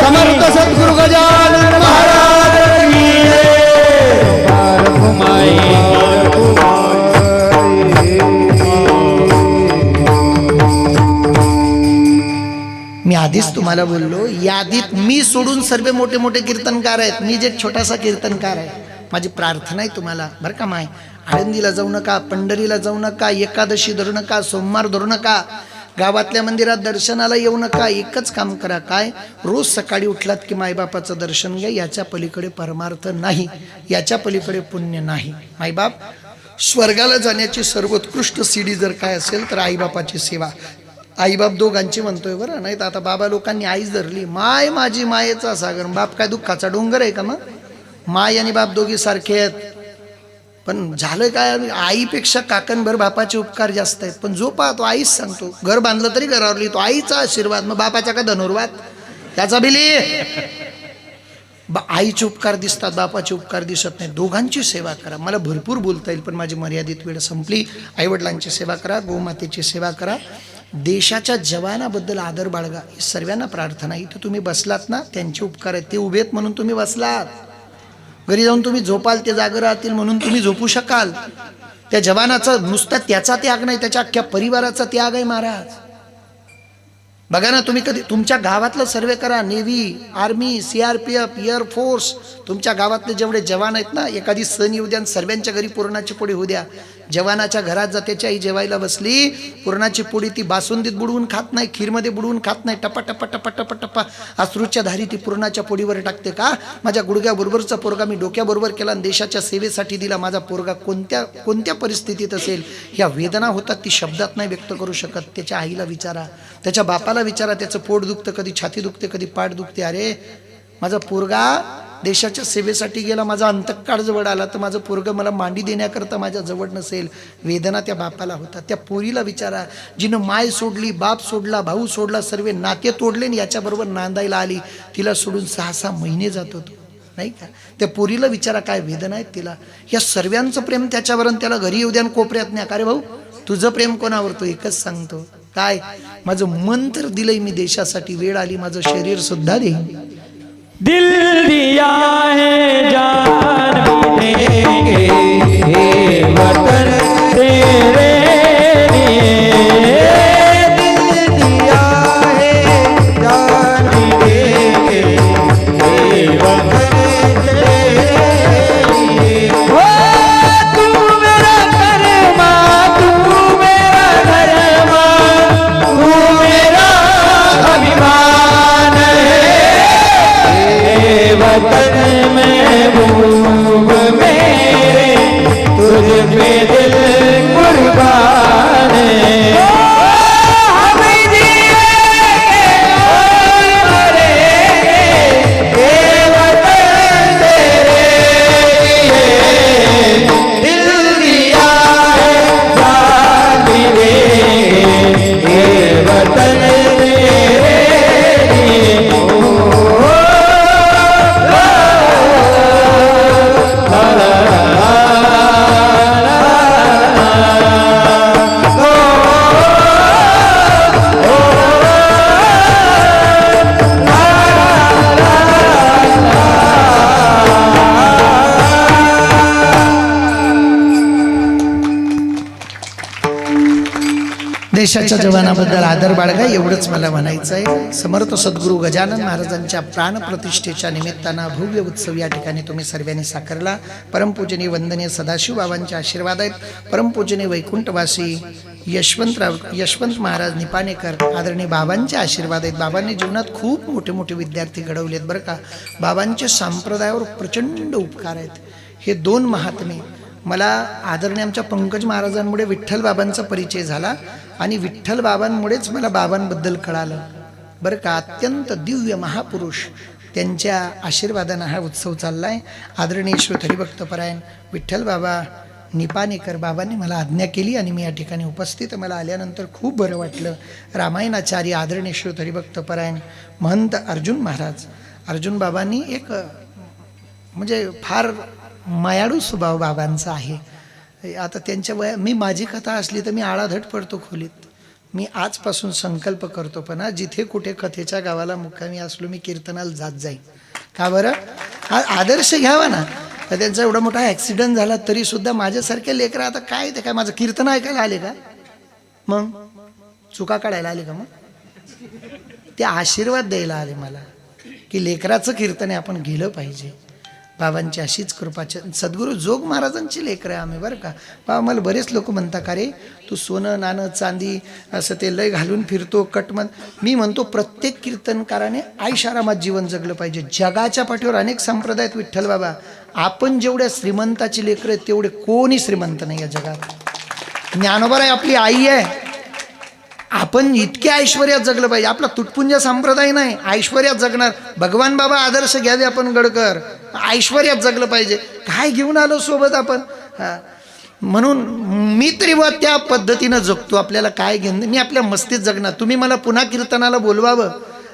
समर्थ सद्गुरु गजानन महाराज की मी आधीच तुम्हाला बोललो, यादीत मी सोडून सर्व मोठे मोठे कीर्तनकार आहेत. मी जे छोटासा कीर्तनकार आहे. माझी प्रार्थना आहे तुम्हाला बरं का माय, आळंदीला जाऊ नका, पंढरीला जाऊ नका, एकादशी धरू नका, सोमवार धरू नका, गावातल्या मंदिरात दर्शनाला येऊ नका. एकच काम करा, काय? रोज सकाळी उठलात की मायबापाचं दर्शन घ्या. याच्या पलीकडे परमार्थ नाही, याच्या पलीकडे पुण्य नाही. मायबाप स्वर्गाला जाण्याची सर्वोत्कृष्ट सीडी जर काय असेल तर आईबापाची सेवा. आईबाप दोघांची म्हणतोय बरं, नाही तर आता बाबा लोकांनी आईच धरली. माय माझी मायेचा सागर, बाप काय दुःखाचा डोंगर आहे का? मग माय आणि बाप दोघी सारखे आहेत. पण झालं काय, आईपेक्षा काकणभर बापाचे उपकार जास्त आहेत. पण जो पाहतो आईच सांगतो. घर बांधलं तरी घरावर लिहितो आईचा आशीर्वाद, मग बापाचा का धनुर्वाद? त्याचा बिली. आईचे उपकार दिसतात, बापाचे उपकार दिसत नाही. दोघांची सेवा करा. मला भरपूर बोलता येईल पण माझी मर्यादित वेळ संपली. आईवडिलांची सेवा करा, गोमातेची सेवा करा. देशाच्या जवानाबद्दल आदर बाळगा. ही सर्वांना प्रार्थना. इथं तुम्ही बसलात ना, त्यांचे उपकार आहेत. ते उभे आहेत म्हणून तुम्ही बसलात. घरी जाऊन तुम्ही झोपाल, ते जागं राहतील म्हणून तुम्ही झोपू शकाल. त्या जवानाचा नुसता त्याचा त्याग नाही, त्याच्या अख्ख्या परिवाराचा त्याग आहे महाराज. बघा ना, तुम्ही कधी तुमच्या गावातलं सर्वे करा. नेव्ही, आर्मी, CRPF, एअरफोर्स, तुमच्या गावातले जेवढे जवान आहेत ना, एखादी सण येऊ द्या, सर्वांच्या घरी पुरणाची पोळी होऊ द्या. जवानाच्या घरात जा, त्याची आई जेवायला बसली, पुरणाची पोळी ती बासुंदीत बुडवून खात नाही, खीरमध्ये बुडवून खात नाही, टपा टपा टपा टपा टप्पा अश्रूच्या धारी ती पुरणाच्या पोळीवर टाकते. का? माझ्या गुडघ्याबरोबरचा पोरगा मी डोक्याबरोबर केला आणि देशाच्या सेवेसाठी दिला. माझा पोरगा कोणत्या परिस्थितीत असेल, ह्या वेदना होतात, ती शब्दात नाही व्यक्त करू शकत. त्याच्या आईला विचारा, त्याच्या बापाला विचारा. त्याचं पोट दुखतं, कधी छाती दुखते, कधी पाठ दुखते. अरे माझा पोरगा देशाच्या सेवेसाठी गेला, माझा अंतःकाळ जवळ आला, तर माझं पोरगं मला मांडी देण्याकरता माझ्या जवळ नसेल. वेदना त्या बापाला होतात. त्या पोरीला विचारा, जिनं माय सोडली, बाप सोडला, भाऊ सोडला, सर्व नाते तोडले आणि याच्याबरोबर नांदायला आली, तिला सोडून 6-6 महिने जात होतो, नाही का? त्या पोरीला विचारा काय वेदना आहेत तिला. या सर्वांचं प्रेम त्याच्यावर, त्याला घरी येऊ द्या कोपऱ्यात नाही. अरे भाऊ, तुझं प्रेम कोणावर? तो एकच सांगतो, काय? माझं मन तर दिलंय मी देशासाठी, वेळ आली माझं शरीर सुद्धा देईन. दिल दिया है जान भी देंगे, हे वतन तेरे लिए. दिल दिया है जान भी देंगे, हे वतन तेरे लिए. ओ तू मेरा कर्मा, तू मेरा धर्मा, तू मेरा अभिमान है. वतन महबूब मेरे, तुझ पे दिल कुर्बान है. हम जिएंगे और मरेंगे, ये वतन तेरे लिए. दिल दिया है जान भी देंगे, ये वतन तेरे लिए. देशाच्या जवानाबद्दल आदर बाळगा, एवढंच मला म्हणायचं आहे. समर्थ सद्गुरू गजानन महाराजांच्या प्राणप्रतिष्ठेच्या निमित्तानं भव्य उत्सव या ठिकाणी तुम्ही सर्वांनी साकारला. परमपूजनीय वंदनीय सदाशिव बाबांचे आशीर्वाद आहेत. परमपूजनीय वैकुंठवासी यशवंत महाराज निपाणेकर आदरणीय बाबांचे आशीर्वाद आहेत. बाबांनी जीवनात खूप मोठे मोठे विद्यार्थी घडवलेत बरं का. बाबांचे संप्रदायावर प्रचंड उपकार आहेत. हे 2 महात्मे मला आदरणीय आमच्या पंकज महाराजांमुळे विठ्ठल बाबांचा परिचय झाला आणि विठ्ठल बाबांमुळेच मला बाबांबद्दल कळालं बरं का. अत्यंत दिव्य महापुरुष, त्यांच्या आशीर्वादानं हा उत्सव चालला आहे. आदरणीय श्रोत हरिभक्तपरायण विठ्ठल बाबा निपाणेकर बाबांनी मला आज्ञा केली आणि मी या ठिकाणी उपस्थित. मला आल्यानंतर खूप बरं वाटलं. रामायणाचार्य आदरणीय श्रोत हरिभक्तपरायण महंत अर्जुन महाराज, अर्जुन बाबांनी एक म्हणजे फार मायाळू स्वभाव बाबांचा आहे. आता त्यांच्या मी माझी कथा असली तर मी आळाधट पडतो खोलीत. मी आजपासून संकल्प करतो, पण जिथे कुठे कथेच्या गावाला मुक्कामी असलो मी कीर्तनाला जात जाईन. का बरं? हा आदर्श घ्यावा ना. तर त्यांचा एवढा मोठा ॲक्सिडेंट झाला तरीसुद्धा माझ्यासारखे लेकरं आता काय ते काय माझं कीर्तन ऐकायला आले का? मग चुका काढायला आले का? मग ते आशीर्वाद द्यायला आले मला की लेकराचं कीर्तन आहे, आपण गेलं पाहिजे. बाबांची अशीच कृपा. सद्गुरू जोग महाराजांची लेकरं आहे आम्ही बरं का. बाबा मला बरेच लोक म्हणतात का रे तू सोनं नाणं चांदी असं ते लय घालून फिरतो कटमन. मी म्हणतो प्रत्येक कीर्तनकाराने आरामात जीवन जगलं पाहिजे. जगाच्या पाठीवर अनेक संप्रदाय आहेत विठ्ठल बाबा. आपण जेवढ्या श्रीमंताची लेकरं आहेत तेवढे कोणी श्रीमंत नाही या जगात. ज्ञानोबा आहे आपली आई आहे. आपण इतके ऐश्वर्यात जगलं पाहिजे. आपला तुटपुंजा संप्रदाय नाही, ऐश्वर्यात जगणार. भगवान बाबा आदर्श घ्यावे आपण गडकर. ऐश्वर्यात जगलं पाहिजे. काय घेऊन आलो सोबत आपण? म्हणून मी तरी व त्या पद्धतीनं जगतो. आपल्याला काय घेऊन, मी आपल्या मस्तीत जगणार. तुम्ही मला पुन्हा कीर्तनाला बोलवावं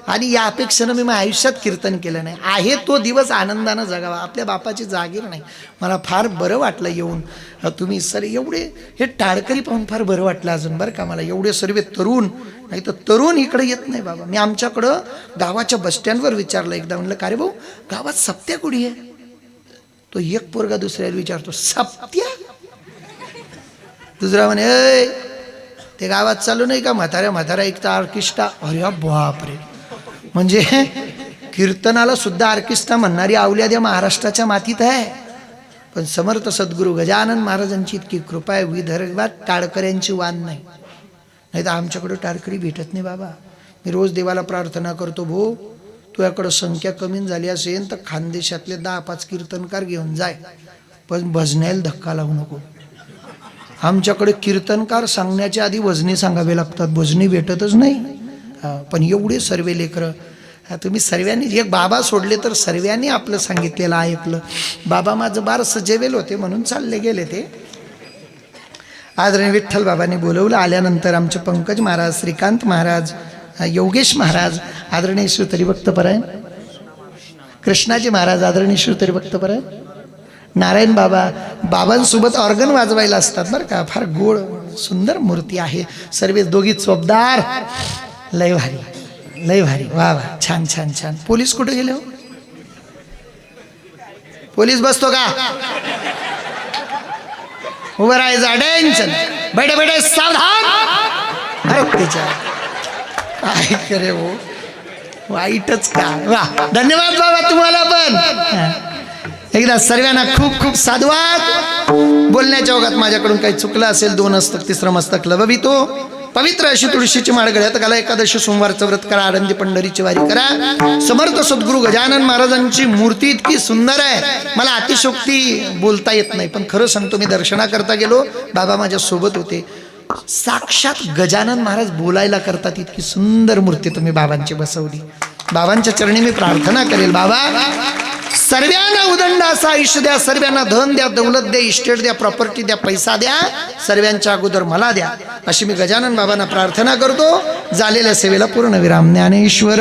आणि या अपेक्षेनं मी माझ्या आयुष्यात कीर्तन केलं नाही. आहे तो दिवस आनंदानं जगावा. आपल्या बापाची जागीर नाही. मला फार बरं वाटलं येऊन. तुम्ही सर एवढे हे टाळकरी पाहून फार बरं वाटलं अजून बरं का मला. एवढे सर्व तरुण, नाही तर तरुण इकडे येत नाही बाबा. मी आमच्याकडं गावाच्या बसस्टँडवर विचारलं एकदा, म्हणलं का रे भाऊ गावात सप्त्या कुठे आहे? तो एक पोरगा दुसऱ्याला विचारतो सप्त्या. दुसरा म्हणे ए ते गावात चालू नाही का म्हातारा एक तर ऑर्केस्ट्रा. अरे बापरे, म्हणजे कीर्तनाला सुद्धा ऑर्केस्ट्रा म्हणणारी अवल्याद्या महाराष्ट्राच्या मातीत आहे. पण समर्थ सद्गुरू गजानन महाराजांची इतकी कृपा आहे, विदर्भात टाळकऱ्यांची वाण नाही. नाही तर आमच्याकडं टाळकरी भेटत नाही बाबा. मी रोज देवाला प्रार्थना करतो, भो तुझ्याकडं संख्या कमी झाली असेल तर खानदेशातले 10-5 कीर्तनकार घेऊन जाय, पण भजण्याला धक्का लावू नको. आमच्याकडे कीर्तनकार सांगण्याच्या आधी वजनी सांगावे लागतात, वजनी भेटतच नाही. पण एवढे सर्वे लेकरं, तुम्ही सर्वांनी एक बाबा सोडले तर सर्वांनी आपलं सांगितलेलं ऐकलं. बाबा माझं बारसं जेवेल होते म्हणून चालले गेले ते. आदरणीय विठ्ठल बाबांनी बोलवलं. आल्यानंतर आमचे पंकज महाराज, श्रीकांत महाराज, योगेश महाराज, आदरणीय श्रीतरी भक्तपरायण, कृष्णाजी महाराज, आदरणीय श्रीतरी भक्तपरायण, नारायण बाबा, बाबांसोबत ऑर्गन वाजवायला असतात बरं का. फार गोड सुंदर मूर्ती आहे. सर्व दोघी चोपदार, लय भारी लय भारी. वा वा, छान छान छान. पोलीस कुठे गेले हो? पोलीस बसतो का? उभं राहायचं, टेन्शन बैठे बैठे सावधान. अरे त्याच्या काय करे हो, वाईटच का. वा, धन्यवाद बाबा तुम्हाला पण. एकदा सर्वांना खूप खूप साधुवाद. बोलण्याच्या ओघात माझ्याकडून काही चुकलं असेल, 2 हस्तक 3रं मस्तक लववितो. पवित्र अशी तुळशीची माळ गळ्यात घाला. एकादशी सोमवारचं व्रत करा. आळंदी पंढरीची वारी करा. समर्थ सद्गुरू गजानन महाराजांची मूर्ती इतकी सुंदर आहे, मला अतिशोक्ती बोलता येत नाही. पण खरं सांगतो, मी दर्शनाकरता गेलो, बाबा माझ्या सोबत होते. साक्षात गजानन महाराज बोलायला करतात, इतकी सुंदर मूर्ती तुम्ही बाबांची बसवली. बाबांच्या चरणी मी प्रार्थना करेल, बाबा सर्वांना उदंड असा आयुष्य द्या, सर्वांना धन द्या, दौलत द्या, इस्टेट द्या, प्रॉपर्टी द्या, पैसा द्या, सर्वांच्या अगोदर मला द्या, अशी मी गजानन बाबांना प्रार्थना करतो. झालेल्या सेवेला पूर्ण विराम. ज्ञानेश्वर